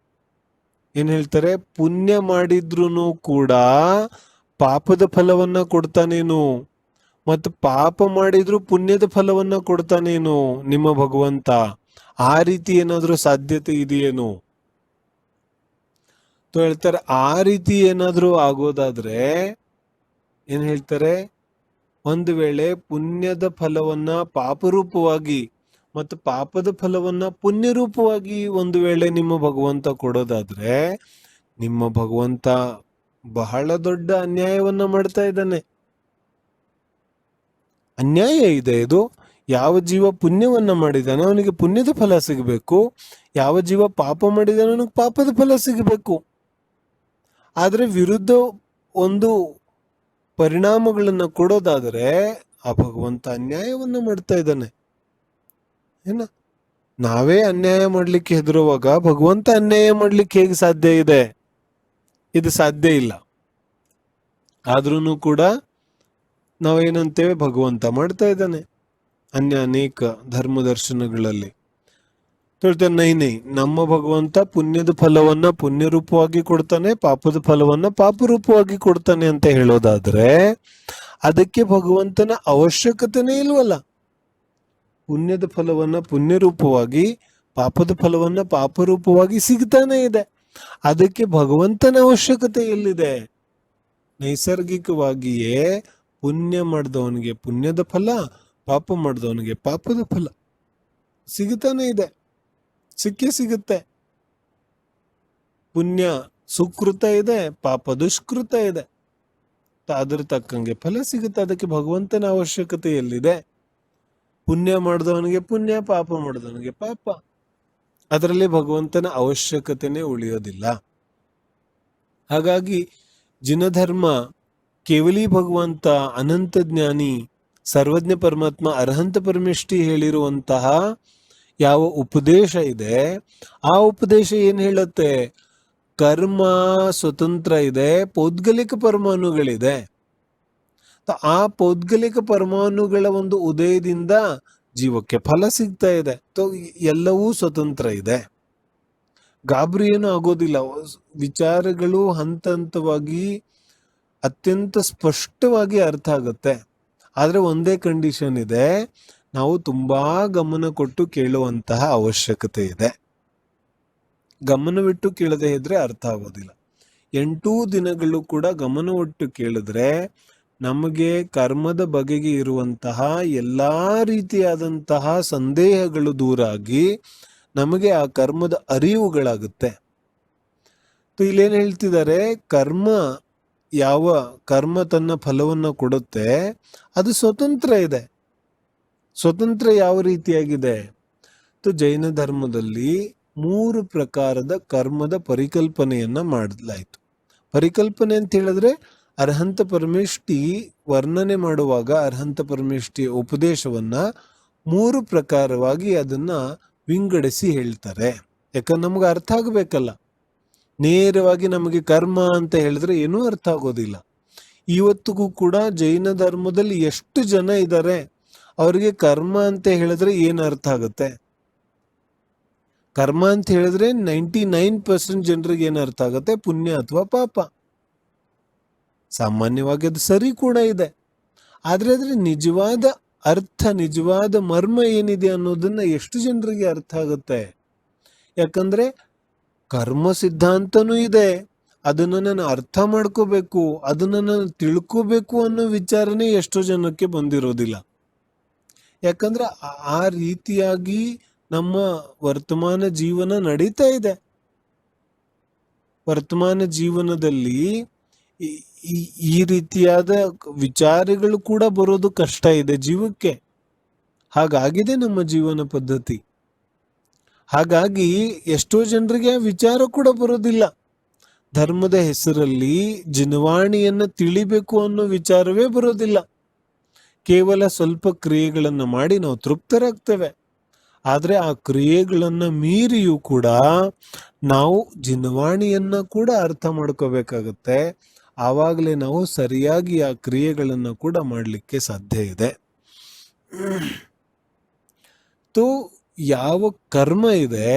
ಏನ್ ಹೇಳ್ತಾರೆ, ಪುಣ್ಯ ಮಾಡಿದ್ರು ಕೂಡ ಪಾಪದ ಫಲವನ್ನ ಕೊಡ್ತಾನೇನು, ಮತ್ತು ಪಾಪ ಮಾಡಿದ್ರು ಪುಣ್ಯದ ಫಲವನ್ನ ಕೊಡ್ತಾನೇನು ನಿಮ್ಮ ಭಗವಂತ? ಆ ರೀತಿ ಏನಾದ್ರೂ ಸಾಧ್ಯತೆ ಇದೆಯೇನು? ಹೇಳ್ತಾರೆ ಆ ರೀತಿ ಏನಾದ್ರೂ ಆಗೋದಾದ್ರೆ ಏನ್ ಹೇಳ್ತಾರೆ, ಒಂದು ವೇಳೆ ಪುಣ್ಯದ ಫಲವನ್ನ ಪಾಪರೂಪವಾಗಿ ಮತ್ತು ಪಾಪದ ಫಲವನ್ನ ಪುಣ್ಯ ರೂಪವಾಗಿ ಒಂದು ವೇಳೆ ನಿಮ್ಮ ಭಗವಂತ ಕೊಡೋದಾದ್ರೆ, ನಿಮ್ಮ ಭಗವಂತ ಬಹಳ ದೊಡ್ಡ ಅನ್ಯಾಯವನ್ನ ಮಾಡ್ತಾ ಇದ್ದಾನೆ. ಅನ್ಯಾಯ ಇದೆ ಇದು. ಯಾವ ಜೀವ ಪುಣ್ಯವನ್ನ ಮಾಡಿದಾನೆ ಅವನಿಗೆ ಪುಣ್ಯದ ಫಲ ಸಿಗಬೇಕು, ಯಾವ ಜೀವ ಪಾಪ ಮಾಡಿದಾನೆ ಅವನಿಗೆ ಪಾಪದ ಫಲ ಸಿಗಬೇಕು. ಆದ್ರೆ ವಿರುದ್ಧ ಒಂದು ಪರಿಣಾಮಗಳನ್ನ ಕೊಡೋದಾದ್ರೆ ಆ ಭಗವಂತ ಅನ್ಯಾಯವನ್ನ ಮಾಡ್ತಾ ಇದ್ದಾನೆ. ಏನ ನಾವೇ ಅನ್ಯಾಯ ಮಾಡ್ಲಿಕ್ಕೆ ಹೆದರುವಾಗ ಭಗವಂತ ಅನ್ಯಾಯ ಮಾಡ್ಲಿಕ್ಕೆ ಹೇಗೆ ಸಾಧ್ಯ ಇದೆ? ಇದು ಸಾಧ್ಯ ಇಲ್ಲ. ಆದ್ರೂ ಕೂಡ ನಾವೇನಂತೇವೆ, ಭಗವಂತ ಮಾಡ್ತಾ ಇದ್ದಾನೆ. ಅನೇಕ ಧರ್ಮ ದರ್ಶನಗಳಲ್ಲಿ ಹೇಳ್ತೇನೆ, ನೈ ನಮ್ಮ ಭಗವಂತ ಪುಣ್ಯದ ಫಲವನ್ನ ಪುಣ್ಯ ರೂಪವಾಗಿ ಕೊಡ್ತಾನೆ, ಪಾಪದ ಫಲವನ್ನ ಪಾಪ ರೂಪವಾಗಿ ಕೊಡ್ತಾನೆ ಅಂತ ಹೇಳೋದಾದ್ರೆ ಅದಕ್ಕೆ ಭಗವಂತನ ಅವಶ್ಯಕತೆನೇ ಇಲ್ವಲ್ಲ. ಪುಣ್ಯದ ಫಲವನ್ನ ಪುಣ್ಯ ರೂಪವಾಗಿ, ಪಾಪದ ಫಲವನ್ನ ಪಾಪ ರೂಪವಾಗಿ ಸಿಗ್ತಾನೆ ಇದೆ. ಅದಕ್ಕೆ ಭಗವಂತನ ಅವಶ್ಯಕತೆ ಎಲ್ಲಿದೆ? ನೈಸರ್ಗಿಕವಾಗಿಯೇ ಪುಣ್ಯ ಮಾಡಿದವನಿಗೆ ಪುಣ್ಯದ ಫಲ, ಪಾಪ ಮಾಡಿದವನಿಗೆ ಪಾಪದ ಫಲ ಸಿಗುತ್ತಾನೆ ಇದೆ, ಸಿಕ್ಕೇ ಸಿಗುತ್ತೆ. ಪುಣ್ಯ ಸುಕೃತ ಇದೆ, ಪಾಪ ದುಷ್ಕೃತ ಇದೆ, ಅದ್ರ ತಕ್ಕಂಗೆ ಫಲ ಸಿಗುತ್ತೆ. ಅದಕ್ಕೆ ಭಗವಂತನ ಅವಶ್ಯಕತೆ ಎಲ್ಲಿದೆ? ಪುಣ್ಯ ಮಾಡಿದವನಿಗೆ ಪುಣ್ಯ, ಪಾಪ ಮಾಡಿದವನಿಗೆ ಪಾಪ. ಅದರಲ್ಲಿ ಭಗವಂತನ ಅವಶ್ಯಕತೆನೇ ಉಳಿಯೋದಿಲ್ಲ. ಹಾಗಾಗಿ ಜಿನಧರ್ಮ ಕೇವಲಿ ಭಗವಂತ ಅನಂತ ಜ್ಞಾನಿ ಸರ್ವಜ್ಞ ಪರಮಾತ್ಮ ಅರ್ಹಂತ ಪರಮೇಷ್ಠಿ ಹೇಳಿರುವಂತಹ ಯಾವ ಉಪದೇಶ ಇದೆ, ಆ ಉಪದೇಶ ಏನ್ ಹೇಳುತ್ತೆ? ಕರ್ಮ ಸ್ವತಂತ್ರ ಇದೆ, ಪೌದ್ಗಲಿಕ ಪರಮಾಣುಗಳಿದೆ. ಆ ಪೌದ್ಗಲಿಕ ಪರಮಾಣುಗಳ ಒಂದು ಉದಯದಿಂದ ಜೀವಕ್ಕೆ ಫಲ ಸಿಗ್ತಾ ಇದೆ. ಎಲ್ಲವೂ ಸ್ವತಂತ್ರ ಇದೆ. ಗಾಬರಿ ಏನು ಆಗೋದಿಲ್ಲ. ವಿಚಾರಗಳು ಹಂತ ಹಂತವಾಗಿ ಅತ್ಯಂತ ಸ್ಪಷ್ಟವಾಗಿ ಅರ್ಥ ಆಗುತ್ತೆ. ಆದ್ರೆ ಒಂದೇ ಕಂಡೀಷನ್ ಇದೆ, ನಾವು ತುಂಬಾ ಗಮನ ಕೊಟ್ಟು ಕೇಳುವಂತಹ ಅವಶ್ಯಕತೆ ಇದೆ. ಗಮನವಿಟ್ಟು ಕೇಳದೆ ಇದ್ರೆ ಅರ್ಥ ಆಗೋದಿಲ್ಲ. 8 ದಿನಗಳು ಕೂಡ ಗಮನವಿಟ್ಟು ಕೇಳಿದ್ರೆ ನಮಗೆ ಕರ್ಮದ ಬಗೆಗೆ ಇರುವಂತಹ ಎಲ್ಲಾ ರೀತಿಯಾದಂತಹ ಸಂದೇಹಗಳು ದೂರ ಆಗಿ ನಮಗೆ ಆ ಕರ್ಮದ ಅರಿವುಗಳಾಗುತ್ತೆ. ಇಲ್ಲೇನ್ ಹೇಳ್ತಿದ್ದಾರೆ, ಯಾವ ಕರ್ಮ ತನ್ನ ಫಲವನ್ನ ಕೊಡುತ್ತೆ ಅದು ಸ್ವತಂತ್ರ ಇದೆ. ಸ್ವತಂತ್ರ ಯಾವ ರೀತಿಯಾಗಿದೆ? ಜೈನ ಧರ್ಮದಲ್ಲಿ 3 ಪ್ರಕಾರದ ಕರ್ಮದ ಪರಿಕಲ್ಪನೆಯನ್ನ ಮಾಡಲಾಯಿತು. ಪರಿಕಲ್ಪನೆ ಅಂತ ಹೇಳಿದ್ರೆ ಅರ್ಹಂತ ಪರಮೇಷ್ಠಿ ವರ್ಣನೆ ಮಾಡುವಾಗ ಅರ್ಹಂತ ಪರಮೇಷ್ಠಿ ಉಪದೇಶವನ್ನ 3 ಪ್ರಕಾರವಾಗಿ ಅದನ್ನ ವಿಂಗಡಿಸಿ ಹೇಳ್ತಾರೆ. ಯಾಕಂದ್ರೆ ನಮ್ಗೆ ಅರ್ಥ ಆಗಬೇಕಲ್ಲ. ನೇರವಾಗಿ ನಮಗೆ ಕರ್ಮ ಅಂತ ಹೇಳಿದ್ರೆ ಏನೂ ಅರ್ಥ ಆಗೋದಿಲ್ಲ. ಇವತ್ತಿಗೂ ಕೂಡ ಜೈನ ಧರ್ಮದಲ್ಲಿ ಎಷ್ಟು ಜನ ಇದ್ದಾರೆ, ಅವರಿಗೆ ಕರ್ಮ ಅಂತ ಹೇಳಿದ್ರೆ ಏನು ಅರ್ಥ ಆಗುತ್ತೆ? ಕರ್ಮ ಅಂತ ಹೇಳಿದ್ರೆ 99% ಜನರಿಗೆ ಏನು ಅರ್ಥ ಆಗುತ್ತೆ? ಪುಣ್ಯ ಅಥವಾ ಪಾಪ. ಸಾಮಾನ್ಯವಾಗಿ ಅದು ಸರಿ ಕೂಡ ಇದೆ. ಆದ್ರೆ ಅದ್ರ ನಿಜವಾದ ಅರ್ಥ, ನಿಜವಾದ ಮರ್ಮ ಏನಿದೆ ಅನ್ನೋದನ್ನ ಎಷ್ಟು ಜನರಿಗೆ ಅರ್ಥ ಆಗುತ್ತೆ? ಯಾಕಂದ್ರೆ ಕರ್ಮ ಸಿದ್ಧಾಂತನೂ ಇದೆ, ಅದನ್ನ ನಾನು ಅರ್ಥ ಮಾಡ್ಕೋಬೇಕು, ಅದನ್ನ ನಾನು ತಿಳ್ಕೋಬೇಕು ಅನ್ನೋ ವಿಚಾರನೆ ಎಷ್ಟೋ ಜನಕ್ಕೆ ಬಂದಿರೋದಿಲ್ಲ. ಯಾಕಂದ್ರೆ ಆ ರೀತಿಯಾಗಿ ನಮ್ಮ ವರ್ತಮಾನ ಜೀವನ ನಡೀತಾ ಇದೆ. ವರ್ತಮಾನ ಜೀವನದಲ್ಲಿ ಈ ರೀತಿಯಾದ ವಿಚಾರಗಳು ಕೂಡ ಬರೋದು ಕಷ್ಟ ಇದೆ ಜೀವಕ್ಕೆ. ಹಾಗಾಗಿದೆ ನಮ್ಮ ಜೀವನ ಪದ್ಧತಿ. ಹಾಗಾಗಿ ಎಷ್ಟೋ ಜನರಿಗೆ ವಿಚಾರ ಕೂಡ ಬರೋದಿಲ್ಲ. ಧರ್ಮದ ಹೆಸರಲ್ಲಿ ಜಿನವಾಣಿಯನ್ನ ತಿಳಿಬೇಕು ಅನ್ನೋ ವಿಚಾರವೇ ಬರೋದಿಲ್ಲ. ಕೇವಲ ಸ್ವಲ್ಪ ಕ್ರಿಯೆಗಳನ್ನ ಮಾಡಿ ನಾವು ತೃಪ್ತರಾಗ್ತೇವೆ. ಆದ್ರೆ ಆ ಕ್ರಿಯೆಗಳನ್ನ ಮೀರಿಯೂ ಕೂಡ ನಾವು ಜಿನವಾಣಿಯನ್ನ ಕೂಡ ಅರ್ಥ ಮಾಡ್ಕೋಬೇಕಾಗತ್ತೆ. ಆವಾಗಲೇ ನಾವು ಸರಿಯಾಗಿ ಆ ಕ್ರಿಯೆಗಳನ್ನ ಕೂಡ ಮಾಡಲಿಕ್ಕೆ ಸಾಧ್ಯ ಇದೆ. ಯಾವ ಕರ್ಮ ಇದೆ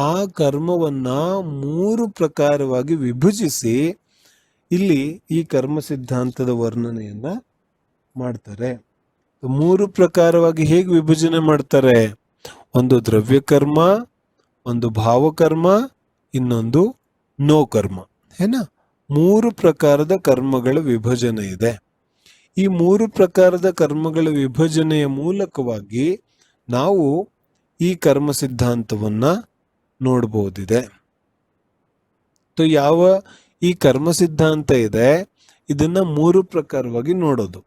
ಆ ಕರ್ಮವನ್ನ 3 ಪ್ರಕಾರವಾಗಿ ವಿಭಜಿಸಿ ಇಲ್ಲಿ ಈ ಕರ್ಮ ಸಿದ್ಧಾಂತದ ವರ್ಣನೆಯನ್ನ ಮಾಡ್ತಾರೆ. 3 ಪ್ರಕಾರವಾಗಿ ಹೇಗೆ ವಿಭಜನೆ ಮಾಡ್ತಾರೆ? ಒಂದು ದ್ರವ್ಯ ಕರ್ಮ, ಒಂದು ಭಾವಕರ್ಮ, ಇನ್ನೊಂದು ನೋ ಕರ್ಮ. ಏನಾ 3 ಪ್ರಕಾರದ ಕರ್ಮಗಳ ವಿಭಜನೆ ಇದೆ. ಈ 3 ಪ್ರಕಾರದ ಕರ್ಮಗಳ ವಿಭಜನೆಯ ಮೂಲಕವಾಗಿ ನಾವು ಈ ಕರ್ಮ ಸಿದ್ಧಾಂತವನ್ನ ನೋಡಬಹುದಿದೆ. ಯಾವ ಈ ಕರ್ಮ ಸಿದ್ಧಾಂತ ಇದೆ ಇದನ್ನ 3 ಪ್ರಕಾರವಾಗಿ ನೋಡೋದು.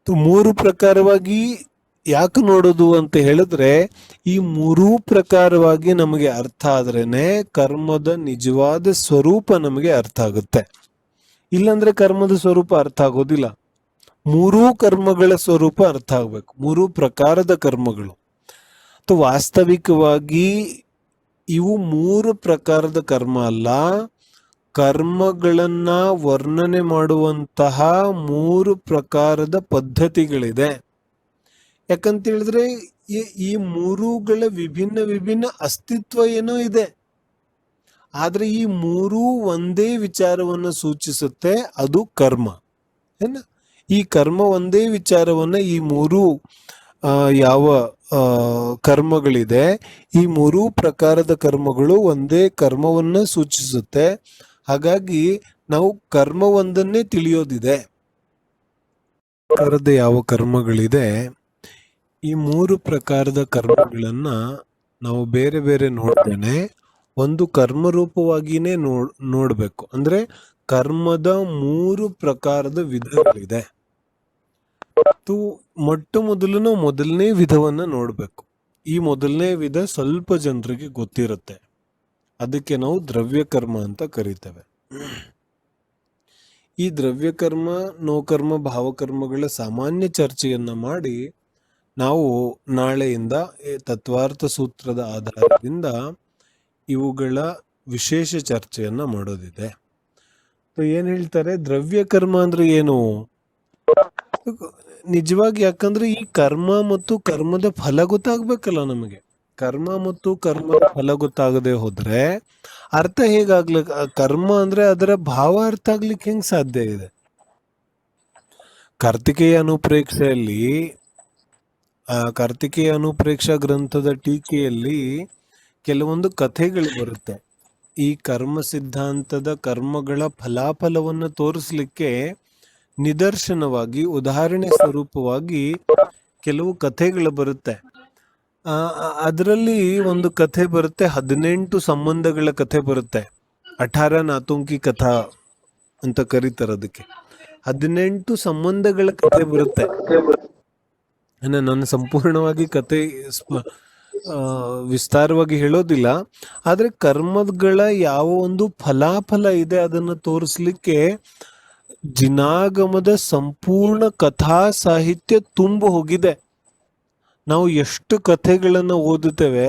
3 ಪ್ರಕಾರವಾಗಿ ಯಾಕೆ ನೋಡೋದು ಅಂತ ಹೇಳಿದ್ರೆ, ಈ 3 ಪ್ರಕಾರವಾಗಿ ನಮಗೆ ಅರ್ಥ ಆದ್ರೇನೆ ಕರ್ಮದ ನಿಜವಾದ ಸ್ವರೂಪ ನಮಗೆ ಅರ್ಥ ಆಗುತ್ತೆ. ಇಲ್ಲಾಂದ್ರೆ ಕರ್ಮದ ಸ್ವರೂಪ ಅರ್ಥ ಆಗೋದಿಲ್ಲ. 3 ಕರ್ಮಗಳ ಸ್ವರೂಪ ಅರ್ಥ ಆಗ್ಬೇಕು. 3 ಪ್ರಕಾರದ ಕರ್ಮಗಳು. ವಾಸ್ತವಿಕವಾಗಿ ಇವು 3 ಪ್ರಕಾರದ ಕರ್ಮ ಅಲ್ಲ, ಕರ್ಮಗಳನ್ನ ವರ್ಣನೆ ಮಾಡುವಂತಹ 3 ಪ್ರಕಾರದ ಪದ್ಧತಿಗಳಿದೆ. ಯಾಕಂತ ಹೇಳಿದ್ರೆ ಈ 3ಗಳ ವಿಭಿನ್ನ ಅಸ್ತಿತ್ವ ಏನೋ ಇದೆ. ಆದ್ರೆ ಈ 3 ಒಂದೇ ವಿಚಾರವನ್ನ ಸೂಚಿಸುತ್ತೆ, ಅದು ಕರ್ಮ. ಈ ಕರ್ಮ ಒಂದೇ ವಿಚಾರವನ್ನ ಈ 3 ಯಾವ ಕರ್ಮಗಳಿದೆ, ಈ 3 ಪ್ರಕಾರದ ಕರ್ಮಗಳು ಒಂದೇ ಕರ್ಮವನ್ನ ಸೂಚಿಸುತ್ತೆ. ಹಾಗಾಗಿ ನಾವು ಕರ್ಮ ಒಂದನ್ನೇ ತಿಳಿಯೋದಿದೆ. ಯಾವ ಕರ್ಮಗಳಿದೆ, ಈ 3 ಪ್ರಕಾರದ ಕರ್ಮಗಳನ್ನ ನಾವು ಬೇರೆ ಬೇರೆ ನೋಡ್ತೇನೆ. ಒಂದು ಕರ್ಮ ರೂಪವಾಗಿನೇ ನೋಡ್ಬೇಕು. ಅಂದ್ರೆ ಕರ್ಮದ 3 ಪ್ರಕಾರದ ವಿಧಗಳಿದೆ. ಮೊದಲನೇ ವಿಧವನ್ನ ನೋಡ್ಬೇಕು. ಈ ಮೊದಲನೇ ವಿಧ ಸ್ವಲ್ಪ ಜನರಿಗೆ ಗೊತ್ತಿರುತ್ತೆ, ಅದಕ್ಕೆ ನಾವು ದ್ರವ್ಯ ಕರ್ಮ ಅಂತ ಕರಿತೇವೆ. ಈ ದ್ರವ್ಯ ಕರ್ಮ, ನೋಕರ್ಮ, ಭಾವಕರ್ಮಗಳ ಸಾಮಾನ್ಯ ಚರ್ಚೆಯನ್ನ ಮಾಡಿ ನಾವು ನಾಳೆಯಿಂದ ತತ್ವಾರ್ಥ ಸೂತ್ರದ ಆಧಾರದಿಂದ ಇವುಗಳ ವಿಶೇಷ ಚರ್ಚೆಯನ್ನ ಮಾಡೋದಿದೆ. ಏನ್ ಹೇಳ್ತಾರೆ, ದ್ರವ್ಯ ಕರ್ಮ ಅಂದ್ರೆ ಏನು? ನಿಜವಾಗಿ ಯಾಕಂದ್ರೆ ಈ ಕರ್ಮ ಮತ್ತು ಕರ್ಮದ ಫಲ ಗೊತ್ತಾಗ್ಬೇಕಲ್ಲ ನಮಗೆ. ಕರ್ಮ ಮತ್ತು ಕರ್ಮದ ಫಲ ಗೊತ್ತಾಗದೆ ಹೋದ್ರೆ ಅರ್ಥ ಹೇಗಾಗ್ಲಿಕ್ಕೆ, ಕರ್ಮ ಅಂದ್ರೆ ಅದರ ಭಾವ ಅರ್ಥ ಆಗ್ಲಿಕ್ಕೆ ಹೆಂಗ್ ಸಾಧ್ಯ ಇದೆ? ಕಾರ್ತಿಕೇಯ ಅನುಪ್ರೇಕ್ಷೆಯಲ್ಲಿ ಕಾರ್ತಿಕೇಯ ಅನುಪ್ರೇಕ್ಷಾ ಗ್ರಂಥದ ಟೀಕೆಯಲ್ಲಿ ಕೆಲವೊಂದು ಕಥೆಗಳು ಬರುತ್ತೆ. ಈ ಕರ್ಮ ಸಿದ್ಧಾಂತದ ಕರ್ಮಗಳ ಫಲಾಫಲವನ್ನು ತೋರಿಸ್ಲಿಕ್ಕೆ ನಿದರ್ಶನವಾಗಿ, ಉದಾಹರಣೆ ಸ್ವರೂಪವಾಗಿ ಕೆಲವು ಕಥೆಗಳು ಬರುತ್ತೆ. ಅದರಲ್ಲಿ ಒಂದು ಕಥೆ ಬರುತ್ತೆ, 18 ಸಂಬಂಧಗಳ ಕಥೆ ಬರುತ್ತೆ. 18 ನಾತುಂಕಿ ಕಥಾ ಅಂತ ಕರೀತಾರೆ ಅದಕ್ಕೆ. 18 ಸಂಬಂಧಗಳ ಕಥೆ ಬರುತ್ತೆ. ನಾನು ಸಂಪೂರ್ಣವಾಗಿ ಕತೆ ವಿಸ್ತಾರವಾಗಿ ಹೇಳೋದಿಲ್ಲ, ಆದ್ರೆ ಕರ್ಮಗಳ ಯಾವ ಒಂದು ಫಲಾಫಲ ಇದೆ ಅದನ್ನು ತೋರಿಸ್ಲಿಕ್ಕೆ ಜಿನಾಗಮದ ಸಂಪೂರ್ಣ ಕಥಾ ಸಾಹಿತ್ಯ ತುಂಬ ಹೋಗಿದೆ. ನಾವು ಎಷ್ಟು ಕಥೆಗಳನ್ನು ಓದುತ್ತೇವೆ,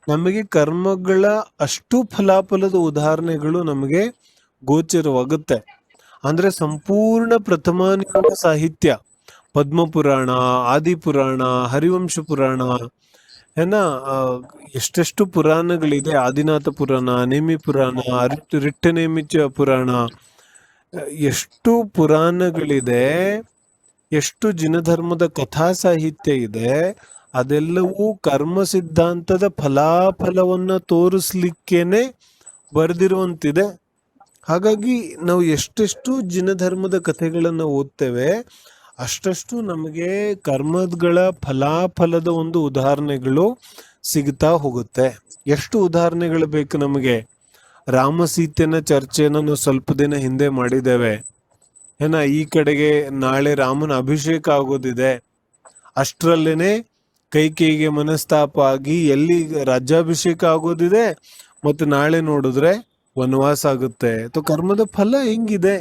ನಮಗೆ ಕರ್ಮಗಳ ಅಷ್ಟು ಫಲಾಫಲದ ಉದಾಹರಣೆಗಳು ನಮಗೆ ಗೋಚರವಾಗುತ್ತೆ. ಅಂದ್ರೆ ಸಂಪೂರ್ಣ ಪ್ರಥಮಾನಿಕ ಸಾಹಿತ್ಯ, ಪದ್ಮಪುರಾಣ, ಆದಿಪುರಾಣ, ಹರಿವಂಶ ಪುರಾಣ, ಎಷ್ಟೆಷ್ಟು ಪುರಾಣಗಳಿದೆ. ಆದಿನಾಥ ಪುರಾಣ, ನೇಮಿ ಪುರಾಣ, ರಿಟ್ಟನೇಮಿಚ ಪುರಾಣ, ಎಷ್ಟು ಪುರಾಣಗಳಿದೆ, ಎಷ್ಟು ಜಿನಧರ್ಮದ ಕಥಾ ಸಾಹಿತ್ಯ ಇದೆ. ಅದೆಲ್ಲವೂ ಕರ್ಮ ಸಿದ್ಧಾಂತದ ಫಲಾಫಲವನ್ನ ತೋರಿಸ್ಲಿಕ್ಕೇನೆ ಬರೆದಿರುವಂತಿದೆ. ಹಾಗಾಗಿ ನಾವು ಎಷ್ಟೆಷ್ಟು ಜಿನಧರ್ಮದ ಕಥೆಗಳನ್ನು ಓದ್ತೇವೆ, ಅಷ್ಟಷ್ಟು ನಮಗೆ ಕರ್ಮಗಳ ಫಲಾಫಲದ ಒಂದು ಉದಾಹರಣೆಗಳು ಸಿಗ್ತಾ ಹೋಗುತ್ತೆ. ಎಷ್ಟು ಉದಾಹರಣೆಗಳು ಬೇಕು ನಮಗೆ? ರಾಮ ಸೀತೆನ ಚರ್ಚೆಯನ್ನು ನಾವು ಸ್ವಲ್ಪ ದಿನ ಹಿಂದೆ ಮಾಡಿದ್ದೇವೆ. ಈ ಕಡೆಗೆ ನಾಳೆ ರಾಮನ ಅಭಿಷೇಕ ಆಗೋದಿದೆ, ಅಷ್ಟರಲ್ಲೇನೆ ಕೈಕೇಯಿಗೆ ಮನಸ್ತಾಪ ಆಗಿ ಎಲ್ಲಿ ರಾಜ್ಯಾಭಿಷೇಕ ಆಗೋದಿದೆ, ಮತ್ತು ನಾಳೆ ನೋಡಿದ್ರೆ ವನವಾಸ ಆಗುತ್ತೆ. ಕರ್ಮದ ಫಲ ಹೆಂಗಿದೆ,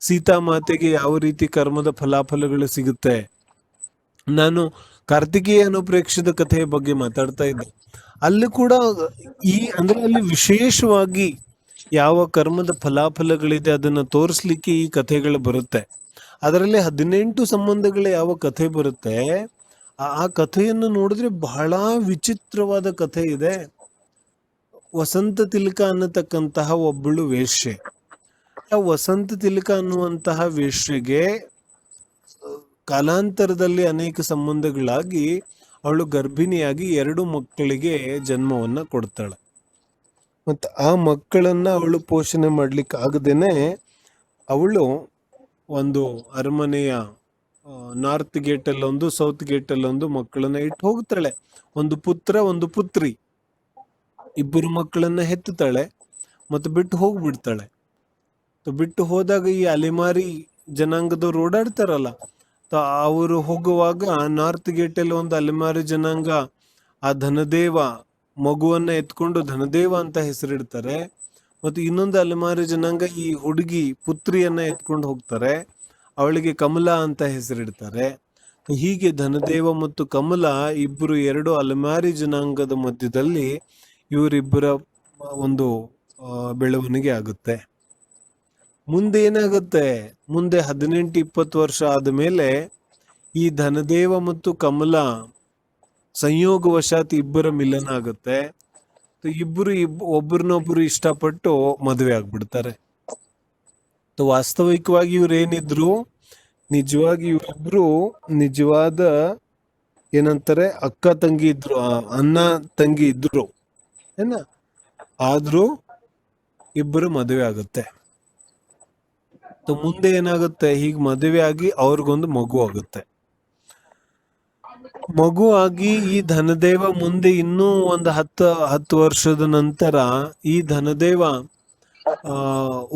ಸೀತಾಮಾತೆಗೆ ಯಾವ ರೀತಿ ಕರ್ಮದ ಫಲಾಫಲಗಳು ಸಿಗುತ್ತೆ. ನಾನು ಕಾರ್ತಿಕೇಯ ಅನುಪ್ರೇಕ್ಷದ ಕಥೆಯ ಬಗ್ಗೆ ಮಾತಾಡ್ತಾ ಇದ್ದೆ. ಅಲ್ಲಿ ಕೂಡ ಅಲ್ಲಿ ವಿಶೇಷವಾಗಿ ಯಾವ ಕರ್ಮದ ಫಲಾಫಲಗಳಿದೆ ಅದನ್ನ ತೋರಿಸ್ಲಿಕ್ಕೆ ಈ ಕಥೆಗಳು ಬರುತ್ತೆ. ಅದರಲ್ಲಿ 18 ಸಂಬಂಧಗಳ ಯಾವ ಕಥೆ ಬರುತ್ತೆ, ಆ ಕಥೆಯನ್ನು ನೋಡಿದ್ರೆ ಬಹಳ ವಿಚಿತ್ರವಾದ ಕಥೆ ಇದೆ. ವಸಂತ ತಿಲಕ ಅನ್ನತಕ್ಕಂತಹ ಒಬ್ಬಳು ವೇಶ್ಯೆ. ಆ ವಸಂತ ತಿಲಕ ಅನ್ನುವಂತಹ ವೇಶ್ಯೆಗೆ ಕಾಲಾಂತರದಲ್ಲಿ ಅನೇಕ ಸಂಬಂಧಗಳಾಗಿ ಅವಳು ಗರ್ಭಿಣಿಯಾಗಿ 2 ಮಕ್ಕಳಿಗೆ ಜನ್ಮವನ್ನ ಕೊಡ್ತಾಳೆ. ಮತ್ತು ಆ ಮಕ್ಕಳನ್ನ ಅವಳು ಪೋಷಣೆ ಮಾಡ್ಲಿಕ್ಕೆ ಆಗದೇನೆ ಅವಳು ಒಂದು ಅರಮನೆಯ ನಾರ್ತ್ ಗೇಟ್ ಅಲ್ಲೊಂದು, ಸೌತ್ ಗೇಟ್ ಅಲ್ಲೊಂದು ಮಕ್ಕಳನ್ನ ಇಟ್ಟು ಹೋಗ್ತಾಳೆ. ಒಂದು ಪುತ್ರ, ಒಂದು ಪುತ್ರಿ, 2 ಮಕ್ಕಳನ್ನ ಹೆತ್ತುತ್ತಾಳೆ ಮತ್ತು ಬಿಟ್ಟು ಹೋಗ್ಬಿಡ್ತಾಳೆ. ಬಿಟ್ಟು ಹೋದಾಗ ಈ ಅಲೆಮಾರಿ ಜನಾಂಗದವ್ರು ಓಡಾಡ್ತಾರಲ್ಲ, ಅವರು ಹೋಗುವಾಗ ನಾರ್ತ್ ಗೇಟ್ ಅಲ್ಲಿ ಒಂದು ಅಲೆಮಾರಿ ಜನಾಂಗ ಆ ಧನದೇವ ಮಗುವನ್ನ ಎತ್ಕೊಂಡು ಧನದೇವ ಅಂತ ಹೆಸರಿಡ್ತಾರೆ. ಮತ್ತು ಇನ್ನೊಂದು ಅಲೆಮಾರಿ ಜನಾಂಗ ಈ ಹುಡುಗಿ ಪುತ್ರಿಯನ್ನ ಎತ್ಕೊಂಡು ಹೋಗ್ತಾರೆ, ಅವಳಿಗೆ ಕಮಲಾ ಅಂತ ಹೆಸರಿಡ್ತಾರೆ. ಹೀಗೆ ಧನದೇವ ಮತ್ತು ಕಮಲಾ ಇಬ್ಬರು 2 ಅಲೆಮಾರಿ ಜನಾಂಗದ ಮಧ್ಯದಲ್ಲಿ ಇವರಿಬ್ಬರ ಒಂದು ಬೆಳವಣಿಗೆ ಆಗುತ್ತೆ. ಮುಂದೆ ಏನಾಗುತ್ತೆ, ಮುಂದೆ 18-20 ವರ್ಷ ಆದಮೇಲೆ ಈ ಧನದೇವ ಮತ್ತು ಕಮಲಾ ಸಂಯೋಗವಶಾತ್ ಇಬ್ಬರ ಮಿಲನ ಆಗುತ್ತೆ. ಇಬ್ಬರು ಒಬ್ಬರನ್ನೊಬ್ಬರು ಇಷ್ಟಪಟ್ಟು ಮದುವೆ ಆಗ್ಬಿಡ್ತಾರೆ. ವಾಸ್ತವಿಕವಾಗಿ ಇವ್ರೇನಿದ್ರು, ನಿಜವಾಗಿ ಇವರಿಬ್ರು ನಿಜವಾದ ಏನಂತಾರೆ ಅಕ್ಕ ತಂಗಿ ಇದ್ರು, ಅಣ್ಣ ತಂಗಿ ಇದ್ರು ಆದ್ರೂ ಇಬ್ಬರು ಮದುವೆ ಆಗುತ್ತೆ. ಮುಂದೆ ಏನಾಗುತ್ತೆ, ಹೀಗೆ ಮದುವೆ ಆಗಿ ಅವ್ರಿಗೊಂದು ಮಗು ಆಗುತ್ತೆ. ಮಗು ಆಗಿ ಈ ಧನದೇವ ಮುಂದೆ ಇನ್ನೂ ಒಂದು 10 ವರ್ಷದ ನಂತರ ಈ ಧನದೇವ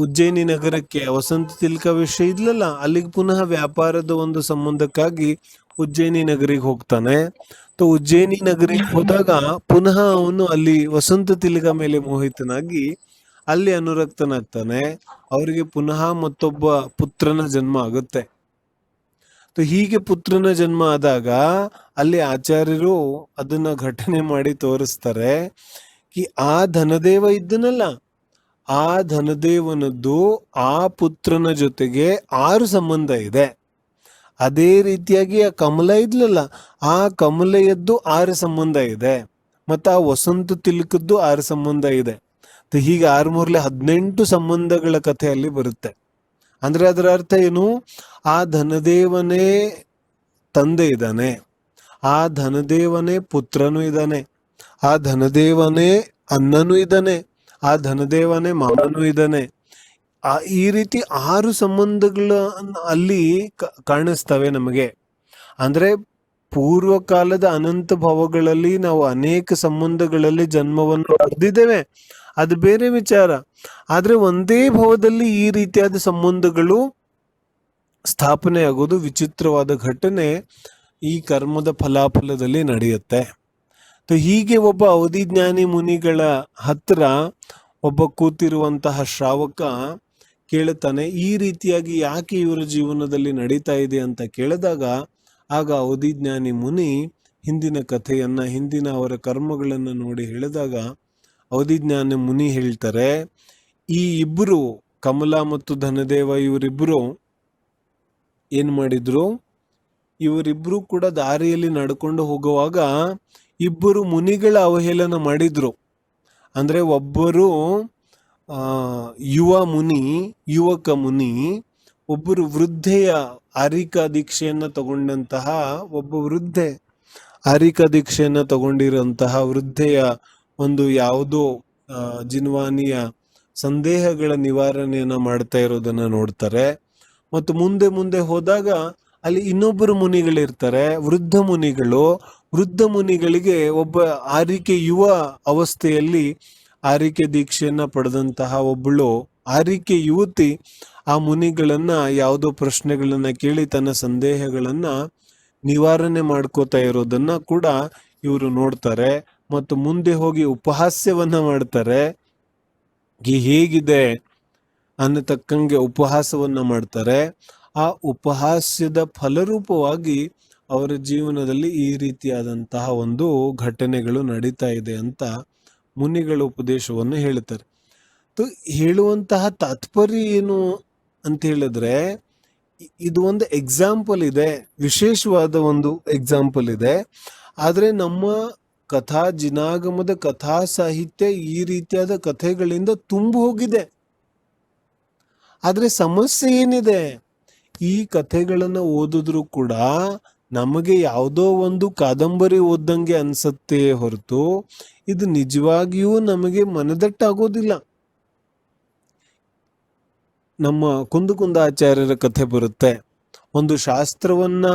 ಉಜ್ಜಯಿನಿ ನಗರಕ್ಕೆ, ವಸಂತ ತಿಲಕ ವಿಷಯ ಇದ್ಲಲ್ಲ, ಅಲ್ಲಿಗೆ ಪುನಃ ವ್ಯಾಪಾರದ ಒಂದು ಸಂಬಂಧಕ್ಕಾಗಿ ಉಜ್ಜಯಿನಿ ನಗರಿಗೆ ಹೋಗ್ತಾನೆ. ಉಜ್ಜಯಿನಿ ನಗರಿಗೆ ಹೋದಾಗ ಪುನಃ ಅವನು ಅಲ್ಲಿ ವಸಂತ ತಿಲಕ ಮೇಲೆ ಮೋಹಿತನಾಗಿ ಅಲ್ಲಿ ಅನುರಕ್ತನಾಗ್ತಾನೆ. ಅವರಿಗೆ ಪುನಃ ಮತ್ತೊಬ್ಬ ಪುತ್ರನ ಜನ್ಮ ಆಗುತ್ತೆ. ಹೀಗೆ ಪುತ್ರನ ಜನ್ಮ ಆದಾಗ ಅಲ್ಲಿ ಆಚಾರ್ಯರು ಅದನ್ನ ಘಟನೆ ಮಾಡಿ ತೋರಿಸ್ತಾರೆ. ಆ ಧನದೇವ ಇದ್ದನಲ್ಲ, ಆ ಧನದೇವನದ್ದು ಆ ಪುತ್ರನ ಜೊತೆಗೆ 6 ಸಂಬಂಧ ಇದೆ. ಅದೇ ರೀತಿಯಾಗಿ ಆ ಕಮಲ ಇದ್ಲಲ್ಲ, ಆ ಕಮಲೆಯದ್ದು 6 ಸಂಬಂಧ ಇದೆ. ಮತ್ತು ಆ ವಸಂತ ತಿಲಕದ್ದು 6 ಸಂಬಂಧ ಇದೆ. ಹೀಗೆ 6 ಮೂರ್ಲೆ 18 ಸಂಬಂಧಗಳ ಕಥೆ ಅಲ್ಲಿ ಬರುತ್ತೆ. ಅಂದ್ರೆ ಅದರ ಅರ್ಥ ಏನು? ಆ ಧನದೇವನೇ ತಂದೆ ಇದ್ದಾನೆ, ಆ ಧನದೇವನೇ ಪುತ್ರನೂ ಇದ್ದಾನೆ, ಆ ಧನದೇವನೇ ಅಣ್ಣನೂ ಇದ್ದಾನೆ, ಆ ಧನದೇವನೇ ಮಾಮನೂ ಇದ್ದಾನೆ. ಈ ರೀತಿ 6 ಸಂಬಂಧಗಳ ಅಲ್ಲಿ ಕಾಣಿಸ್ತವೆ ನಮಗೆ. ಅಂದ್ರೆ ಪೂರ್ವಕಾಲದ ಅನಂತ ಭವಗಳಲ್ಲಿ ನಾವು ಅನೇಕ ಸಂಬಂಧಗಳಲ್ಲಿ ಜನ್ಮವನ್ನು ಪಡೆದಿದ್ದೇವೆ, ಅದು ಬೇರೆ ವಿಚಾರ. ಆದ್ರೆ ಒಂದೇ ಭವದಲ್ಲಿ ಈ ರೀತಿಯಾದ ಸಂಬಂಧಗಳು ಸ್ಥಾಪನೆ ಆಗೋದು ವಿಚಿತ್ರವಾದ ಘಟನೆ ಈ ಕರ್ಮದ ಫಲಾಫಲದಲ್ಲಿ ನಡೆಯುತ್ತೆ. ಹೀಗೆ ಒಬ್ಬ ಅವಧಿಜ್ಞಾನಿ ಮುನಿಗಳ ಹತ್ರ ಒಬ್ಬ ಕೂತಿರುವಂತಹ ಶ್ರಾವಕ ಕೇಳುತ್ತಾನೆ, ಈ ರೀತಿಯಾಗಿ ಯಾಕೆ ಇವರ ಜೀವನದಲ್ಲಿ ನಡೀತಾ ಇದೆ ಅಂತ ಕೇಳಿದಾಗ, ಆಗ ಅವಧಿಜ್ಞಾನಿ ಮುನಿ ಹಿಂದಿನ ಕಥೆಯನ್ನ, ಹಿಂದಿನ ಅವರ ಕರ್ಮಗಳನ್ನು ನೋಡಿ ಹೇಳಿದಾಗ ಅವಧಿಜ್ಞಾನಿ ಮುನಿ ಹೇಳ್ತಾರೆ, ಈ ಇಬ್ಬರು ಕಮಲ ಮತ್ತು ಧನದೇವ ಇವರಿಬ್ಬರು ಏನ್ ಮಾಡಿದ್ರು, ಇವರಿಬ್ರು ಕೂಡ ದಾರಿಯಲ್ಲಿ ನಡ್ಕೊಂಡು ಹೋಗುವಾಗ ಇಬ್ಬರು ಮುನಿಗಳ ಅವಹೇಳನ ಮಾಡಿದ್ರು. ಅಂದ್ರೆ ಒಬ್ಬರು ಯುವಕ ಮುನಿ, ಒಬ್ಬರು ವೃದ್ಧೆಯ ಆರಿಕಾ ದೀಕ್ಷೆಯನ್ನ ತಗೊಂಡಂತಹ ಒಬ್ಬ ವೃದ್ಧೆ, ಆರಿಕಾ ದೀಕ್ಷೆಯನ್ನ ತಗೊಂಡಿರುವಂತಹ ವೃದ್ಧೆಯ ಒಂದು ಯಾವುದೋ ಜಿನ್ವಾನಿಯ ಸಂದೇಹಗಳ ನಿವಾರಣೆಯನ್ನ ಮಾಡ್ತಾ ಇರೋದನ್ನ ನೋಡ್ತಾರೆ. ಮತ್ತು ಮುಂದೆ ಮುಂದೆ ಹೋದಾಗ ಅಲ್ಲಿ ಇನ್ನೊಬ್ಬರು ಮುನಿಗಳಿರ್ತಾರೆ, ವೃದ್ಧ ಮುನಿಗಳು. ವೃದ್ಧ ಮುನಿಗಳಿಗೆ ಒಬ್ಬ ಆರಿಕೆ ಯುವ ಅವಸ್ಥೆಯಲ್ಲಿ ಆರಿಕೆ ದೀಕ್ಷೆಯನ್ನ ಪಡೆದಂತಹ ಒಬ್ಬಳು ಆರಿಕೆ ಯುವತಿ ಆ ಮುನಿಗಳನ್ನ ಯಾವುದೋ ಪ್ರಶ್ನೆಗಳನ್ನ ಕೇಳಿ ತನ್ನ ಸಂದೇಹಗಳನ್ನ ನಿವಾರಣೆ ಮಾಡ್ಕೋತಾ ಇರೋದನ್ನ ಕೂಡ ಇವರು ನೋಡ್ತಾರೆ. ಮತ್ತು ಮುಂದೆ ಹೋಗಿ ಉಪಹಾಸ್ಯವನ್ನ ಮಾಡ್ತಾರೆ. ಹೇಗಿದೆ ಅನ್ನತಕ್ಕಂಗೆ ಉಪಹಾಸವನ್ನ ಮಾಡ್ತಾರೆ. ಆ ಉಪಹಾಸ್ಯದ ಫಲರೂಪವಾಗಿ ಅವರ ಜೀವನದಲ್ಲಿ ಈ ರೀತಿಯಾದಂತಹ ಒಂದು ಘಟನೆಗಳು ನಡೀತಾ ಇದೆ ಅಂತ ಮುನಿಗಳ ಉಪದೇಶವನ್ನು ಹೇಳ್ತಾರೆ. ಹೇಳುವಂತಹ ತಾತ್ಪರ್ಯ ಏನು ಅಂತ ಹೇಳಿದ್ರೆ, ಇದು ಒಂದು ಎಕ್ಸಾಂಪಲ್ ಇದೆ, ವಿಶೇಷವಾದ ಒಂದು ಎಕ್ಸಾಂಪಲ್ ಇದೆ. ಆದ್ರೆ ನಮ್ಮ ಜಿನಾಗಮದ ಕಥಾ ಸಾಹಿತ್ಯ ಈ ರೀತಿಯಾದ ಕಥೆಗಳಿಂದ ತುಂಬಿ ಹೋಗಿದೆ. ಆದ್ರೆ ಸಮಸ್ಯೆ ಏನಿದೆ, ಈ ಕಥೆಗಳನ್ನ ಓದಿದ್ರು ಕೂಡ ನಮಗೆ ಯಾವುದೋ ಒಂದು ಕಾದಂಬರಿ ಓದಂಗೆ ಅನ್ಸತ್ತೆ ಹೊರತು ಇದು ನಿಜವಾಗಿಯೂ ನಮಗೆ ಮನದಟ್ಟಾಗೋದಿಲ್ಲ. ನಮ್ಮ ಕುಂದಾಚಾರ್ಯರ ಕಥೆ ಬರುತ್ತೆ. ಒಂದು ಶಾಸ್ತ್ರವನ್ನ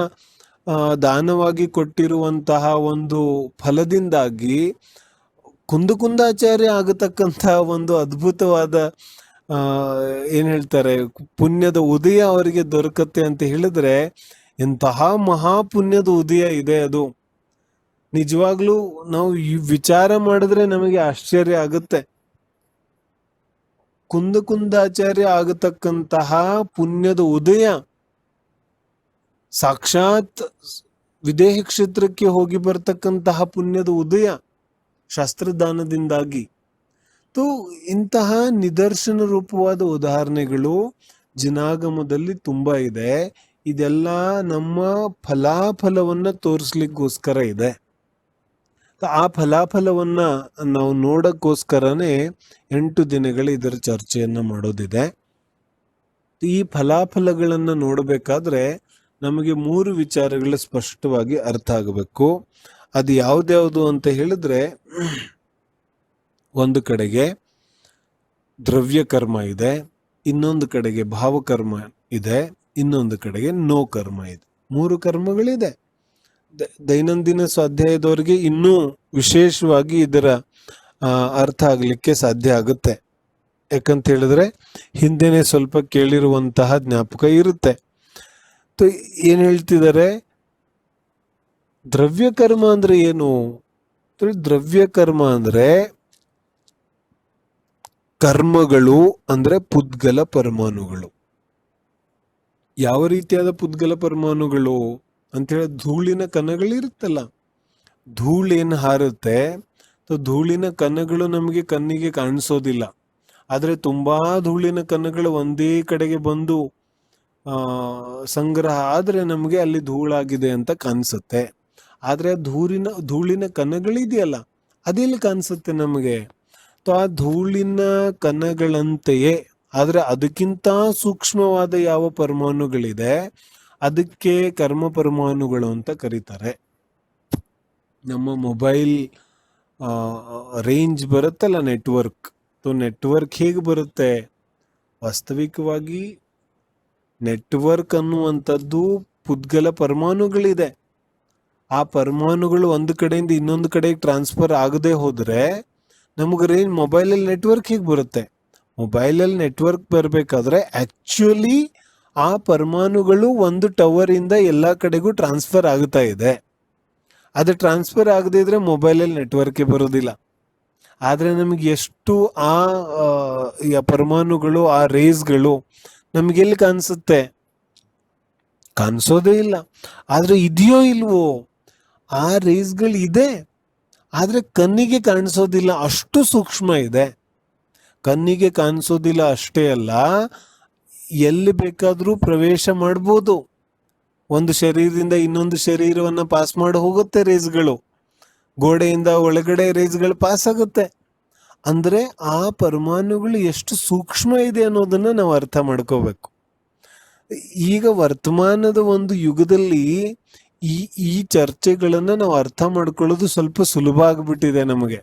ದಾನವಾಗಿ ಕೊಟ್ಟಿರುವಂತಹ ಒಂದು ಫಲದಿಂದಾಗಿ ಕುಂದಾಚಾರ್ಯ ಆಗತಕ್ಕಂತಹ ಒಂದು ಅದ್ಭುತವಾದ ಏನ್ ಹೇಳ್ತಾರೆ, ಪುಣ್ಯದ ಉದಯ ಅವರಿಗೆ ದೊರಕತ್ತೆ ಅಂತ ಹೇಳಿದ್ರೆ ಎಂತಹ ಮಹಾಪುಣ್ಯದ ಉದಯ ಇದೆ ಅದು. ನಿಜವಾಗ್ಲೂ ನಾವು ಈ ವಿಚಾರ ಮಾಡಿದ್ರೆ ನಮಗೆ ಆಶ್ಚರ್ಯ ಆಗುತ್ತೆ. ಕುಂದಾಚಾರ್ಯ ಆಗತಕ್ಕಂತಹ ಪುಣ್ಯದ ಉದಯ ಸಾಕ್ಷಾತ್ ವಿದೇಹ ಕ್ಷೇತ್ರಕ್ಕೆ ಹೋಗಿ ಬರ್ತಕ್ಕಂತಹ ಪುಣ್ಯದ ಉದಯ ಶಾಸ್ತ್ರದಾನದಿಂದಾಗಿ. ಇಂತಹ ನಿದರ್ಶನ ರೂಪವಾದ ಉದಾಹರಣೆಗಳು ಜಿನಾಗಮದಲ್ಲಿ ತುಂಬಾ ಇದೆ. ಇದೆಲ್ಲ ನಮ್ಮ ಫಲಾಫಲವನ್ನ ತೋರಿಸ್ಲಿಕ್ಕೋಸ್ಕರ ಇದೆ. ಆ ಫಲಾಫಲವನ್ನ ನಾವು ನೋಡಕ್ಕೋಸ್ಕರನೇ 8 ದಿನಗಳು ಇದರ ಚರ್ಚೆಯನ್ನ ಮಾಡೋದಿದೆ. ಈ ಫಲಾಫಲಗಳನ್ನ ನೋಡಬೇಕಾದ್ರೆ ನಮಗೆ 3 ವಿಚಾರಗಳು ಸ್ಪಷ್ಟವಾಗಿ ಅರ್ಥ ಆಗಬೇಕು. ಅದು ಯಾವ್ದ್ಯಾವ್ದು ಅಂತ ಹೇಳಿದ್ರೆ, ಒಂದು ಕಡೆಗೆ ದ್ರವ್ಯ ಕರ್ಮ ಇದೆ, ಇನ್ನೊಂದು ಕಡೆಗೆ ಭಾವಕರ್ಮ ಇದೆ, ಇನ್ನೊಂದು ಕಡೆಗೆ ನೋ ಕರ್ಮ ಇದೆ. 3 ಕರ್ಮಗಳಿದೆ. ದೈನಂದಿನ ಸ್ವಾಧ್ಯಾಯದವರಿಗೆ ಇನ್ನೂ ವಿಶೇಷವಾಗಿ ಇದರ ಅರ್ಥ ಆಗ್ಲಿಕ್ಕೆ ಸಾಧ್ಯ ಆಗುತ್ತೆ. ಯಾಕಂತ ಹೇಳಿದ್ರೆ ಹಿಂದೆನೆ ಸ್ವಲ್ಪ ಕೇಳಿರುವಂತಹ ಜ್ಞಾಪಕ ಇರುತ್ತೆ. ಏನ್ ಹೇಳ್ತಿದ್ದಾರೆ, ದ್ರವ್ಯ ಕರ್ಮ ಅಂದ್ರೆ ಏನು? ದ್ರವ್ಯ ಕರ್ಮ ಅಂದ್ರೆ ಕರ್ಮಗಳು ಅಂದ್ರೆ ಪುದ್ಗಲ ಪರಮಾಣುಗಳು. ಯಾವ ರೀತಿಯಾದ ಪುದ್ಗಲ ಪರಮಾಣುಗಳು ಅಂತ ಹೇಳಿ, ಧೂಳಿನ ಕಣಗಳಿರುತ್ತಲ್ಲ, ಧೂಳೇನು ಹಾರುತ್ತೆ, ಧೂಳಿನ ಕಣಗಳು ನಮಗೆ ಕಣ್ಣಿಗೆ ಕಾಣಿಸೋದಿಲ್ಲ. ಆದ್ರೆ ತುಂಬಾ ಧೂಳಿನ ಕಣಗಳು ಒಂದೇ ಕಡೆಗೆ ಬಂದು ಸಂಗ್ರಹ ಆದ್ರೆ ನಮಗೆ ಅಲ್ಲಿ ಧೂಳಾಗಿದೆ ಅಂತ ಕಾಣಿಸುತ್ತೆ. ಆದ್ರೆ ಧೂಳಿನ ಕಣಗಳಿದೆಯಲ್ಲ, ಅದೆಲ್ಲಿ ಕಾಣಿಸುತ್ತೆ ನಮಗೆ? ಆ ಧೂಳಿನ ಕಣಗಳಂತೆಯೇ, ಆದ್ರೆ ಅದಕ್ಕಿಂತ ಸೂಕ್ಷ್ಮವಾದ ಯಾವ ಪರಮಾಣುಗಳಿದೆ ಅದಕ್ಕೆ ಕರ್ಮ ಪರಮಾಣುಗಳು ಅಂತ ಕರೀತಾರೆ. ನಮ್ಮ ಮೊಬೈಲ್ ರೇಂಜ್ ಬರುತ್ತಲ್ಲ, ನೆಟ್ವರ್ಕ್ ಹೇಗೆ ಬರುತ್ತೆ? ವಾಸ್ತವಿಕವಾಗಿ ನೆಟ್ವರ್ಕ್ ಅನ್ನುವಂಥದ್ದು ಪುದ್ಗಲ ಪರಮಾಣುಗಳಿದೆ. ಆ ಪರಮಾಣುಗಳು ಒಂದು ಕಡೆಯಿಂದ ಇನ್ನೊಂದು ಕಡೆಗೆ ಟ್ರಾನ್ಸ್ಫರ್ ಆಗದೆ ಹೋದ್ರೆ ನಮಗೆ ರೇಂಜ್ ಮೊಬೈಲಲ್ಲಿ ನೆಟ್ವರ್ಕ್ ಹೇಗೆ ಬರುತ್ತೆ? ಮೊಬೈಲಲ್ಲಿ ನೆಟ್ವರ್ಕ್ ಬರಬೇಕಾದ್ರೆ ಆಕ್ಚುಲಿ ಆ ಪರಮಾಣುಗಳು ಒಂದು ಟವರ್ ಇಂದ ಎಲ್ಲ ಕಡೆಗೂ ಟ್ರಾನ್ಸ್ಫರ್ ಆಗ್ತಾ ಇದೆ. ಅದು ಟ್ರಾನ್ಸ್ಫರ್ ಆಗದೆ ಇದ್ರೆ ಮೊಬೈಲಲ್ಲಿ ನೆಟ್ವರ್ಕೇ ಬರೋದಿಲ್ಲ. ಆದ್ರೆ ನಮಗೆ ಎಷ್ಟು ಆ ಪರಮಾಣುಗಳು, ಆ ರೇಸ್ಗಳು ನಮಗೆಲ್ಲಿ ಕಾಣಿಸುತ್ತೆ? ಕಾಣಿಸೋದೇ ಇಲ್ಲ. ಆದ್ರೆ ಇದೆಯೋ ಇಲ್ವೋ, ಆ ರೇಸ್ಗಳು ಇದೆ, ಆದ್ರೆ ಕಣ್ಣಿಗೆ ಕಾಣಿಸೋದಿಲ್ಲ, ಅಷ್ಟು ಸೂಕ್ಷ್ಮ ಇದೆ. ಕಣ್ಣಿಗೆ ಕಾಣಿಸೋದಿಲ್ಲ ಅಷ್ಟೇ ಅಲ್ಲ, ಎಲ್ಲಿ ಬೇಕಾದ್ರೂ ಪ್ರವೇಶ ಮಾಡ್ಬೋದು. ಒಂದು ಶರೀರದಿಂದ ಇನ್ನೊಂದು ಶರೀರವನ್ನ ಪಾಸ್ ಮಾಡಿ ಹೋಗುತ್ತೆ ರೇಸ್ಗಳು. ಗೋಡೆಯಿಂದ ಒಳಗಡೆ ರೇಸ್ಗಳು ಪಾಸ್ ಆಗುತ್ತೆ. ಅಂದ್ರೆ ಆ ಪರಮಾಣುಗಳು ಎಷ್ಟು ಸೂಕ್ಷ್ಮ ಇದೆ ಅನ್ನೋದನ್ನ ನಾವು ಅರ್ಥ ಮಾಡ್ಕೋಬೇಕು. ಈಗ ವರ್ತಮಾನದ ಒಂದು ಯುಗದಲ್ಲಿ ಈ ಚರ್ಚೆಗಳನ್ನ ನಾವು ಅರ್ಥ ಮಾಡ್ಕೊಳ್ಳೋದು ಸ್ವಲ್ಪ ಸುಲಭ ಆಗ್ಬಿಟ್ಟಿದೆ ನಮಗೆ.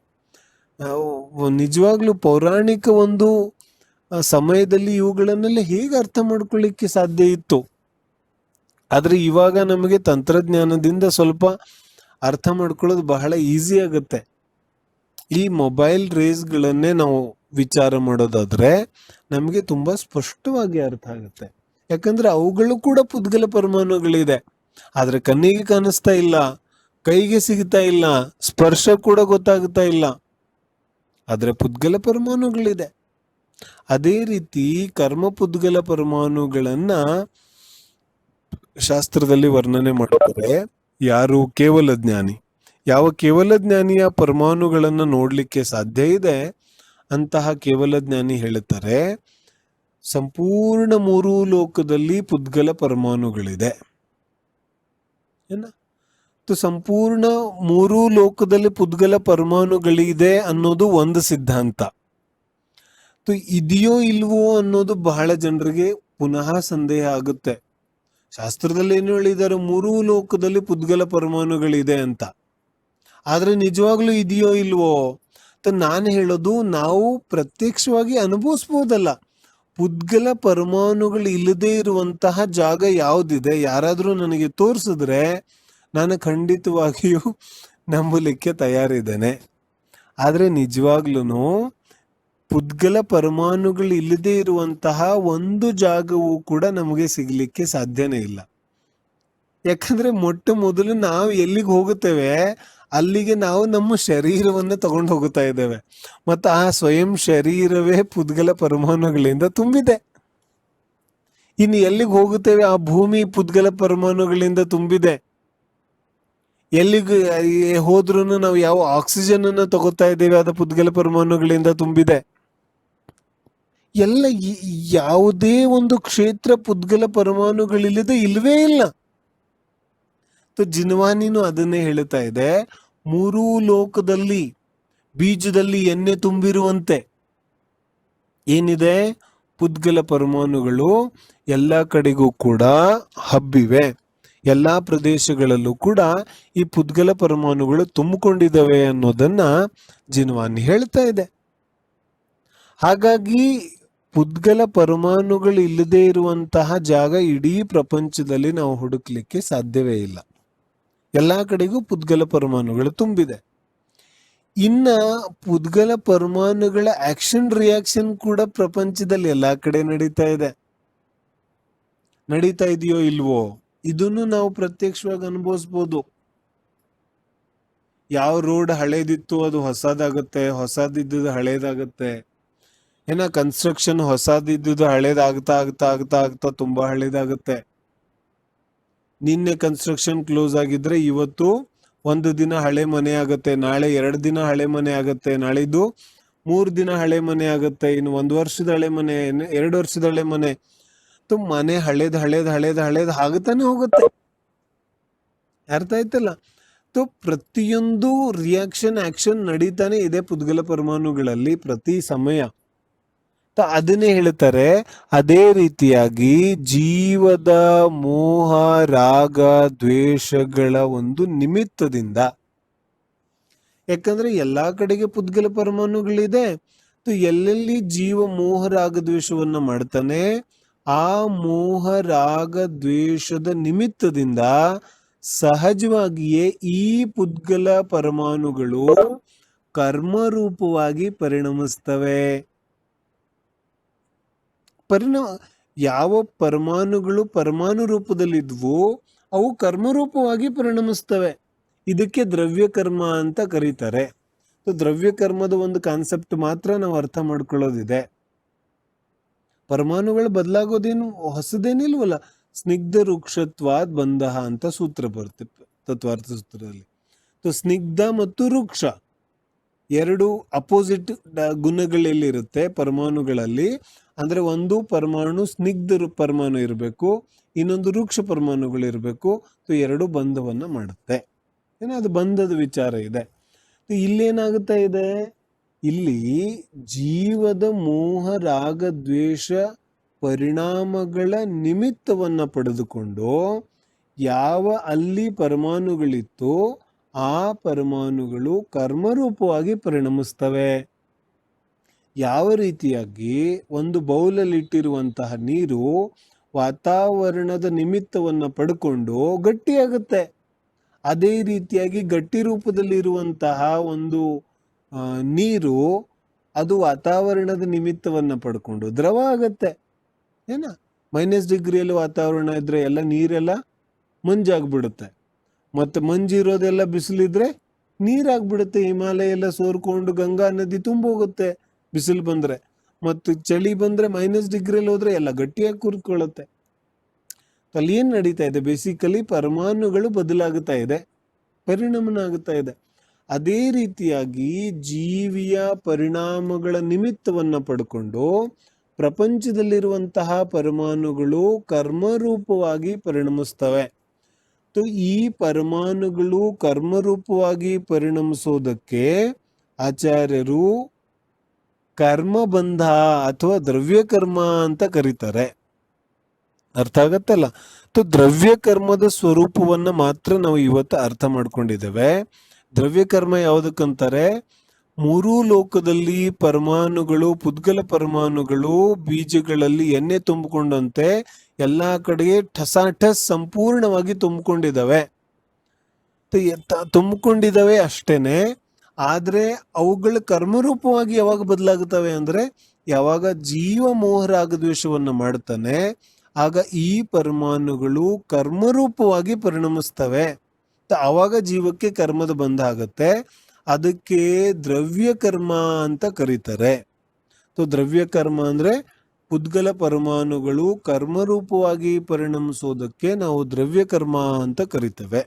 ನಿಜವಾಗ್ಲೂ ಪೌರಾಣಿಕ ಒಂದು ಸಮಯದಲ್ಲಿ ಇವುಗಳನ್ನೆಲ್ಲ ಹೇಗೆ ಅರ್ಥ ಮಾಡ್ಕೊಳ್ಳಿಕ್ಕೆ ಸಾಧ್ಯ ಇತ್ತು? ಆದ್ರೆ ಇವಾಗ ನಮಗೆ ತಂತ್ರಜ್ಞಾನದಿಂದ ಸ್ವಲ್ಪ ಅರ್ಥ ಮಾಡ್ಕೊಳ್ಳೋದು ಬಹಳ ಈಸಿ ಆಗುತ್ತೆ. ಈ ಮೊಬೈಲ್ ರೇಸ್ಗಳನ್ನೇ ನಾವು ವಿಚಾರ ಮಾಡೋದಾದ್ರೆ ನಮಗೆ ತುಂಬಾ ಸ್ಪಷ್ಟವಾಗಿ ಅರ್ಥ ಆಗುತ್ತೆ. ಯಾಕಂದ್ರೆ ಅವುಗಳು ಕೂಡ ಪುದ್ಗಲ ಪರಮಾಣುಗಳಿದೆ, ಆದ್ರೆ ಕಣ್ಣಿಗೆ ಕಾಣಿಸ್ತಾ ಇಲ್ಲ, ಕೈಗೆ ಸಿಗ್ತಾ ಇಲ್ಲ, ಸ್ಪರ್ಶ ಕೂಡ ಗೊತ್ತಾಗ್ತಾ ಇಲ್ಲ, ಆದ್ರೆ ಪುದ್ಗಲ ಪರಮಾಣುಗಳಿದೆ. ಅದೇ ರೀತಿ ಕರ್ಮ ಪುದ್ಗಲ ಪರಮಾಣುಗಳನ್ನ ಶಾಸ್ತ್ರದಲ್ಲಿ ವರ್ಣನೆ ಮಾಡುತ್ತಾರೆ. ಯಾರು ಕೇವಲ ಜ್ಞಾನಿ, ಯಾವ ಕೇವಲ ಜ್ಞಾನಿಯ ಪರಮಾಣುಗಳನ್ನ ನೋಡ್ಲಿಕ್ಕೆ ಸಾಧ್ಯ ಇದೆ ಅಂತಹ ಕೇವಲ ಜ್ಞಾನಿ ಹೇಳುತ್ತಾರೆ, ಸಂಪೂರ್ಣ ಮೂರೂ ಲೋಕದಲ್ಲಿ ಪುದ್ಗಲ ಪರಮಾಣುಗಳಿದೆ. ಸಂಪೂರ್ಣ ಮೂರೂ ಲೋಕದಲ್ಲಿ ಪುದ್ಗಲ ಪರಮಾಣುಗಳಿದೆ ಅನ್ನೋದು ಒಂದು ಸಿದ್ಧಾಂತ. ಇದೆಯೋ ಇಲ್ವೋ ಅನ್ನೋದು ಬಹಳ ಜನರಿಗೆ ಪುನಃ ಸಂದೇಹ ಆಗುತ್ತೆ. ಶಾಸ್ತ್ರದಲ್ಲಿ ಏನು ಹೇಳಿದ್ದಾರೆ? ಮೂರೂ ಲೋಕದಲ್ಲಿ ಪುದ್ಗಲ ಪರಮಾಣುಗಳಿದೆ ಅಂತ. ಆದ್ರೆ ನಿಜವಾಗ್ಲೂ ಇದೆಯೋ ಇಲ್ವೋ? ನಾನು ಹೇಳೋದು, ನಾವು ಪ್ರತ್ಯಕ್ಷವಾಗಿ ಅನುಭವಿಸ್ಬೋದಲ್ಲ. ಪುದ್ಗಲ ಪರಮಾಣುಗಳು ಇಲ್ಲದೆ ಇರುವಂತಹ ಜಾಗ ಯಾವುದಿದೆ, ಯಾರಾದ್ರೂ ನನಗೆ ತೋರಿಸಿದ್ರೆ ನಾನು ಖಂಡಿತವಾಗಿಯೂ ನಂಬಲಿಕ್ಕೆ ತಯಾರಿದ್ದೇನೆ. ಆದ್ರೆ ನಿಜವಾಗ್ಲೂ ಪುದ್ಗಲ ಪರಮಾಣುಗಳು ಇಲ್ಲದೆ ಇರುವಂತಹ ಒಂದು ಜಾಗವೂ ಕೂಡ ನಮಗೆ ಸಿಗ್ಲಿಕ್ಕೆ ಸಾಧ್ಯನೇ ಇಲ್ಲ. ಯಾಕಂದ್ರೆ ಮೊಟ್ಟ ಮೊದಲು ನಾವು ಎಲ್ಲಿಗೆ ಹೋಗುತ್ತೇವೆ ಅಲ್ಲಿಗೆ ನಾವು ನಮ್ಮ ಶರೀರವನ್ನ ತಗೊಂಡು ಹೋಗುತ್ತಾ ಇದ್ದೇವೆ. ಮತ್ತು ಆ ಸ್ವಯಂ ಶರೀರವೇ ಪುದ್ಗಲ ಪರಮಾಣುಗಳಿಂದ ತುಂಬಿದೆ. ಇನ್ನು ಎಲ್ಲಿಗೆ ಹೋಗುತ್ತೇವೆ? ಆ ಭೂಮಿ ಪುದ್ಗಲ ಪರಮಾಣುಗಳಿಂದ ತುಂಬಿದೆ. ಎಲ್ಲಿಗೆ ಹೋದ್ರೂ ನಾವು ಯಾವ ಆಕ್ಸಿಜನ್ ಅನ್ನು ತಗೋತಾ ಇದ್ದೇವೆ ಅದು ಪುದ್ಗಲ ಪರಮಾಣುಗಳಿಂದ ತುಂಬಿದೆ. ಎಲ್ಲ ಯಾವುದೇ ಒಂದು ಕ್ಷೇತ್ರ ಪುದ್ಗಲ ಪರಮಾಣುಗಳಿಲ್ಲದೆ ಇಲ್ವೇ ಇಲ್ಲ. ಜಿನ್ವಾನಿನೂ ಅದನ್ನೇ ಹೇಳ್ತಾ ಇದೆ, ಮೂರೂ ಲೋಕದಲ್ಲಿ ಬೀಜದಲ್ಲಿ ಎಣ್ಣೆ ತುಂಬಿರುವಂತೆ ಏನಿದೆ, ಪುದ್ಗಲ ಪರಮಾಣುಗಳು ಎಲ್ಲ ಕಡೆಗೂ ಕೂಡ ಹಬ್ಬಿವೆ. ಎಲ್ಲಾ ಪ್ರದೇಶಗಳಲ್ಲೂ ಕೂಡ ಈ ಪುದ್ಗಲ ಪರಮಾಣುಗಳು ತುಂಬಿಕೊಂಡಿದ್ದಾವೆ ಅನ್ನೋದನ್ನ ಜಿನ್ವಾನಿ ಹೇಳ್ತಾ ಇದೆ. ಹಾಗಾಗಿ ಪುದ್ಗಲ ಪರಮಾಣುಗಳು ಇಲ್ಲದೆ ಇರುವಂತಹ ಜಾಗ ಇಡೀ ಪ್ರಪಂಚದಲ್ಲಿ ನಾವು ಹುಡುಕ್ಲಿಕ್ಕೆ ಸಾಧ್ಯವೇ ಇಲ್ಲ. ಎಲ್ಲಾ ಕಡೆಗೂ ಪುದ್ಗಲ ಪರಮಾಣುಗಳು ತುಂಬಿದೆ. ಇನ್ನ ಪುದ್ಗಲ ಪರಮಾಣುಗಳ ಆಕ್ಷನ್ ರಿಯಾಕ್ಷನ್ ಕೂಡ ಪ್ರಪಂಚದಲ್ಲಿ ಎಲ್ಲಾ ಕಡೆ ನಡೀತಾ ಇದೆ. ನಡೀತಾ ಇದೆಯೋ ಇಲ್ವೋ ಇದನ್ನು ನಾವು ಪ್ರತ್ಯಕ್ಷವಾಗಿ ಅನುಭವಿಸ್ಬೋದು. ಯಾವ ರೋಡ್ ಹಳೇದಿತ್ತು ಅದು ಹೊಸದಾಗುತ್ತೆ, ಹೊಸದಿದ್ದು ಹಳೇದಾಗುತ್ತೆ. ಕನ್ಸ್ಟ್ರಕ್ಷನ್ ಹೊಸದಿದ್ದು ಹಳೇದಾಗ್ತಾ ಆಗ್ತಾ ಆಗ್ತಾ ಆಗ್ತಾ ತುಂಬಾ ಹಳೇದಾಗುತ್ತೆ. ನಿನ್ನೆ ಕನ್ಸ್ಟ್ರಕ್ಷನ್ ಕ್ಲೋಸ್ ಆಗಿದ್ರೆ ಇವತ್ತು ಒಂದು ದಿನ ಹಳೆ ಮನೆ ಆಗುತ್ತೆ, ನಾಳೆ 2 ದಿನ ಹಳೆ ಮನೆ ಆಗುತ್ತೆ, ನಾಳಿದ್ದು 3 ದಿನ ಹಳೆ ಮನೆ ಆಗುತ್ತೆ, ಇನ್ನು 1 ವರ್ಷದ ಹಳೆ ಮನೆ, 2 ವರ್ಷದ ಹಳೆ ಮನೆ. ಮನೆ ಹಳೇದ್ ಹಳೇದ್ ಹಳೇದ್ ಹಳೇದ್ ಹಳೇದ್ ಆಗ್ತಾನೆ ಹೋಗುತ್ತೆ. ಅರ್ಥ ಆಯ್ತಲ್ಲ? ಪ್ರತಿಯೊಂದು ರಿಯಾಕ್ಷನ್ ಆಕ್ಷನ್ ನಡೀತಾನೆ ಇದೆ ಪುದ್ಗಲ ಪರಮಾಣುಗಳಲ್ಲಿ ಪ್ರತಿ ಸಮಯ. ಅದನ್ನೇ ಹೇಳ್ತಾರೆ. ಅದೇ ರೀತಿಯಾಗಿ ಜೀವದ ಮೋಹ ರಾಗ ದ್ವೇಷಗಳ ಒಂದು ನಿಮಿತ್ತದಿಂದ, ಯಾಕಂದ್ರೆ ಎಲ್ಲಾ ಕಡೆಗೆ ಪುದ್ಗಲ ಪರಮಾಣುಗಳಿದೆ. ಎಲ್ಲೆಲ್ಲಿ ಜೀವ ಮೋಹ ರಾಗ ದ್ವೇಷವನ್ನ ಮಾಡ್ತಾನೆ, ಆ ಮೋಹ ರಾಗ ದ್ವೇಷದ ನಿಮಿತ್ತದಿಂದ ಸಹಜವಾಗಿಯೇ ಈ ಪುದ್ಗಲ ಪರಮಾಣುಗಳು ಕರ್ಮರೂಪವಾಗಿ ಪರಿಣಮಿಸ್ತವೆ. ಯಾವ ಪರಮಾಣುಗಳು ಪರಮಾಣು ರೂಪದಲ್ಲಿದ್ವು ಅವು ಕರ್ಮರೂಪವಾಗಿ ಪರಿಣಮಿಸ್ತವೆ. ಇದಕ್ಕೆ ದ್ರವ್ಯ ಕರ್ಮ ಅಂತ ಕರೀತಾರೆ. ದ್ರವ್ಯ ಕರ್ಮದ ಒಂದು ಕಾನ್ಸೆಪ್ಟ್ ಮಾತ್ರ ನಾವು ಅರ್ಥ ಮಾಡ್ಕೊಳ್ಳೋದಿದೆ. ಪರಮಾಣುಗಳು ಬದಲಾಗೋದೇನು ಹೊಸದೇನಿಲ್ವಲ್ಲ. ಸ್ನಿಗ್ಧ ವೃಕ್ಷತ್ವಾದ್ ಬಂಧ ಅಂತ ಸೂತ್ರ ಬರುತ್ತೆ ತತ್ವಾರ್ಥ ಸೂತ್ರದಲ್ಲಿ. ಸ್ನಿಗ್ಧ ಮತ್ತು ವೃಕ್ಷ ಎರಡು ಅಪೋಸಿಟ್ ಗುಣಗಳಲ್ಲಿರುತ್ತೆ ಪರಮಾಣುಗಳಲ್ಲಿ. ಅಂದ್ರೆ ಒಂದು ಪರಮಾಣು ಸ್ನಿಗ್ಧ ಪರಮಾಣು ಇರಬೇಕು, ಇನ್ನೊಂದು ವೃಕ್ಷ ಪರಮಾಣುಗಳು ಇರಬೇಕು. ಎರಡು ಬಂಧವನ್ನ ಮಾಡುತ್ತೆ. ಅದು ಬಂಧದ ವಿಚಾರ ಇದೆ. ಇಲ್ಲೇನಾಗುತ್ತಾ ಇದೆ, ಇಲ್ಲಿ ಜೀವದ ಮೋಹ ರಾಗ ದ್ವೇಷ ಪರಿಣಾಮಗಳ ನಿಮಿತ್ತವನ್ನ ಪಡೆದುಕೊಂಡು ಯಾವ ಅಲ್ಲಿ ಪರಮಾಣುಗಳಿತ್ತು ಆ ಪರಮಾಣುಗಳು ಕರ್ಮರೂಪವಾಗಿ ಪರಿಣಮಿಸ್ತವೆ. ಯಾವ ರೀತಿಯಾಗಿ ಒಂದು ಬೌಲಲ್ಲಿಟ್ಟಿರುವಂತಹ ನೀರು ವಾತಾವರಣದ ನಿಮಿತ್ತವನ್ನ ಪಡ್ಕೊಂಡು ಗಟ್ಟಿಯಾಗುತ್ತೆ, ಅದೇ ರೀತಿಯಾಗಿ ಗಟ್ಟಿ ರೂಪದಲ್ಲಿರುವಂತಹ ಒಂದು ನೀರು ಅದು ವಾತಾವರಣದ ನಿಮಿತ್ತವನ್ನ ಪಡ್ಕೊಂಡು ದ್ರವ ಆಗತ್ತೆ. -ಡಿಗ್ರಿಯಲ್ಲಿ ವಾತಾವರಣ ಇದ್ರೆ ಎಲ್ಲ ನೀರೆಲ್ಲ ಮಂಜಾಗ್ಬಿಡುತ್ತೆ. ಮತ್ತೆ ಮಂಜಿರೋದೆಲ್ಲ ಬಿಸಿಲಿದ್ರೆ ನೀರಾಗ್ಬಿಡುತ್ತೆ. ಹಿಮಾಲಯ ಎಲ್ಲ ಸೋರ್ಕೊಂಡು ಗಂಗಾ ನದಿ ತುಂಬೋಗುತ್ತೆ ಬಿಸಿಲು ಬಂದ್ರೆ. ಮತ್ತು ಚಳಿ ಬಂದ್ರೆ -ಡಿಗ್ರಿಯಲ್ಲಿ ಹೋದ್ರೆ ಎಲ್ಲ ಗಟ್ಟಿಯಾಗಿ ಕೂರ್ಕೊಳ್ಳುತ್ತೆ. ಅಲ್ಲಿ ಏನ್ ನಡೀತಾ ಇದೆ, ಬೇಸಿಕಲಿ ಪರಮಾಣುಗಳು ಬದಲಾಗುತ್ತಾ ಇದೆ, ಪರಿಣಾಮನ ಆಗುತ್ತಾ ಇದೆ. ಅದೇ ರೀತಿಯಾಗಿ ಜೀವಿಯ ಪರಿಣಾಮಗಳ ನಿಮಿತ್ತವನ್ನ ಪಡ್ಕೊಂಡು ಪ್ರಪಂಚದಲ್ಲಿರುವಂತಹ ಪರಮಾಣುಗಳು ಕರ್ಮರೂಪವಾಗಿ ಪರಿಣಮಿಸ್ತವೆ. ಈ ಪರಮಾಣುಗಳು ಕರ್ಮರೂಪವಾಗಿ ಪರಿಣಮಿಸೋದಕ್ಕೆ ಆಚಾರ್ಯರು ಕರ್ಮಬಂಧ ಅಥವಾ ದ್ರವ್ಯ ಕರ್ಮ ಅಂತ ಕರೀತಾರೆ. ಅರ್ಥ ಆಗತ್ತಲ್ಲ. ದ್ರವ್ಯ ಕರ್ಮದ ಸ್ವರೂಪವನ್ನ ಮಾತ್ರ ನಾವು ಇವತ್ತು ಅರ್ಥ ಮಾಡ್ಕೊಂಡಿದ್ದೇವೆ. ದ್ರವ್ಯ ಕರ್ಮ ಯಾವುದಕ್ಕಂತಾರೆ, ಮೂರೂ ಲೋಕದಲ್ಲಿ ಪರಮಾಣುಗಳು ಪುದ್ಗಲ ಪರಮಾಣುಗಳು ಬೀಜಗಳಲ್ಲಿ ಎಣ್ಣೆ ತುಂಬಿಕೊಂಡಂತೆ ಎಲ್ಲಾ ಕಡೆಗೆ ಠಸಾಠಸ್ ಸಂಪೂರ್ಣವಾಗಿ ತುಂಬಿಕೊಂಡಿದ್ದಾವೆ ಅಷ್ಟೇನೆ. ಆದ್ರೆ ಅವುಗಳ ಕರ್ಮರೂಪವಾಗಿ ಯಾವಾಗ ಬದಲಾಗುತ್ತವೆ ಅಂದ್ರೆ ಯಾವಾಗ ಜೀವ ಮೋಹರಾಗ ದ್ವೇಷವನ್ನ ಮಾಡ್ತಾನೆ ಆಗ ಈ ಪರಮಾಣುಗಳು ಕರ್ಮರೂಪವಾಗಿ ಪರಿಣಮಿಸ್ತವೆ. ಆವಾಗ ಜೀವಕ್ಕೆ ಕರ್ಮದ ಬಂಧ ಆಗತ್ತೆ. ಅದಕ್ಕೆ ದ್ರವ್ಯ ಕರ್ಮ ಅಂತ ಕರೀತಾರೆ. ದ್ರವ್ಯ ಕರ್ಮ ಅಂದ್ರೆ ಪುದ್ಗಲ ಪರಮಾಣುಗಳು ಕರ್ಮರೂಪವಾಗಿ ಪರಿಣಮಿಸೋದಕ್ಕೆ ನಾವು ದ್ರವ್ಯ ಕರ್ಮ ಅಂತ ಕರಿತೇವೆ.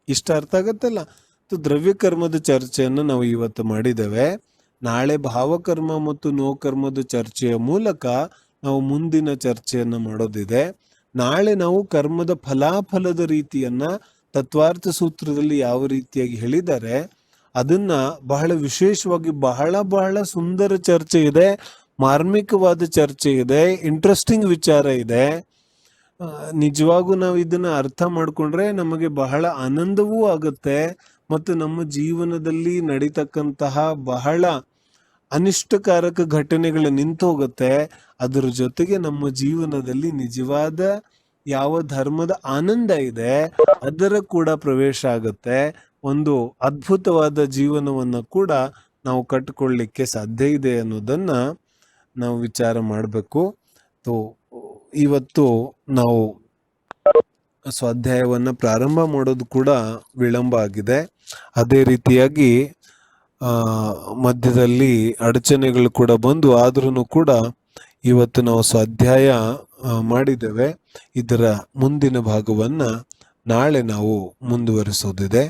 ಇಷ್ಟ ಅರ್ಥ ಆಗತ್ತಲ್ಲ. ದ್ರವ್ಯ ಕರ್ಮದ ಚರ್ಚೆಯನ್ನು ನಾವು ಇವತ್ತು ಮಾಡಿದ್ದೇವೆ. ನಾಳೆ ಭಾವಕರ್ಮ ಮತ್ತು ನೋಕರ್ಮದ ಚರ್ಚೆಯ ಮೂಲಕ ನಾವು ಮುಂದಿನ ಚರ್ಚೆಯನ್ನ ಮಾಡೋದಿದೆ. ನಾಳೆ ನಾವು ಕರ್ಮದ ಫಲಾಫಲದ ರೀತಿಯನ್ನ ತತ್ವಾರ್ಥ ಸೂತ್ರದಲ್ಲಿ ಯಾವ ರೀತಿಯಾಗಿ ಹೇಳಿದ್ದಾರೆ ಅದನ್ನ ಬಹಳ ವಿಶೇಷವಾಗಿ ಬಹಳ ಸುಂದರ ಚರ್ಚೆ ಇದೆ, ಮಾರ್ಮಿಕವಾದ ಚರ್ಚೆ ಇದೆ, ಇಂಟ್ರೆಸ್ಟಿಂಗ್ ವಿಚಾರ ಇದೆ. ನಿಜವಾಗೂ ನಾವು ಇದನ್ನ ಅರ್ಥ ಮಾಡ್ಕೊಂಡ್ರೆ ನಮಗೆ ಬಹಳ ಆನಂದವೂ ಆಗುತ್ತೆ ಮತ್ತು ನಮ್ಮ ಜೀವನದಲ್ಲಿ ನಡೀತಕ್ಕಂತಹ ಬಹಳ ಅನಿಷ್ಟಕಾರಕ ಘಟನೆಗಳು ನಿಂತು ಹೋಗುತ್ತೆ. ಅದರ ಜೊತೆಗೆ ನಮ್ಮ ಜೀವನದಲ್ಲಿ ನಿಜವಾದ ಯಾವ ಧರ್ಮದ ಆನಂದ ಇದೆ ಅದರ ಕೂಡ ಪ್ರವೇಶ ಆಗುತ್ತೆ. ಒಂದು ಅದ್ಭುತವಾದ ಜೀವನವನ್ನ ಕೂಡ ನಾವು ಕಟ್ಟಿಕೊಳ್ಳಿಕ್ಕೆ ಸಾಧ್ಯ ಇದೆ ಅನ್ನೋದನ್ನ ನಾವು ವಿಚಾರ ಮಾಡಬೇಕು. ಇವತ್ತು ನಾವು ಸ್ವಾಧ್ಯಾಯವನ್ನ ಪ್ರಾರಂಭ ಮಾಡೋದು ಕೂಡ ವಿಳಂಬ ಆಗಿದೆ. ಅದೇ ರೀತಿಯಾಗಿ ಮಧ್ಯದಲ್ಲಿ ಅಡಚಣೆಗಳು ಕೂಡ ಬಂದು ಆದ್ರೂ ಕೂಡ ಇವತ್ತು ನಾವು ಸ್ವಾಧ್ಯಾಯ ಮಾಡಿದ್ದೇವೆ. ಇದರ ಮುಂದಿನ ಭಾಗವನ್ನ ನಾಳೆ ನಾವು ಮುಂದುವರಿಸೋದಿದೆ.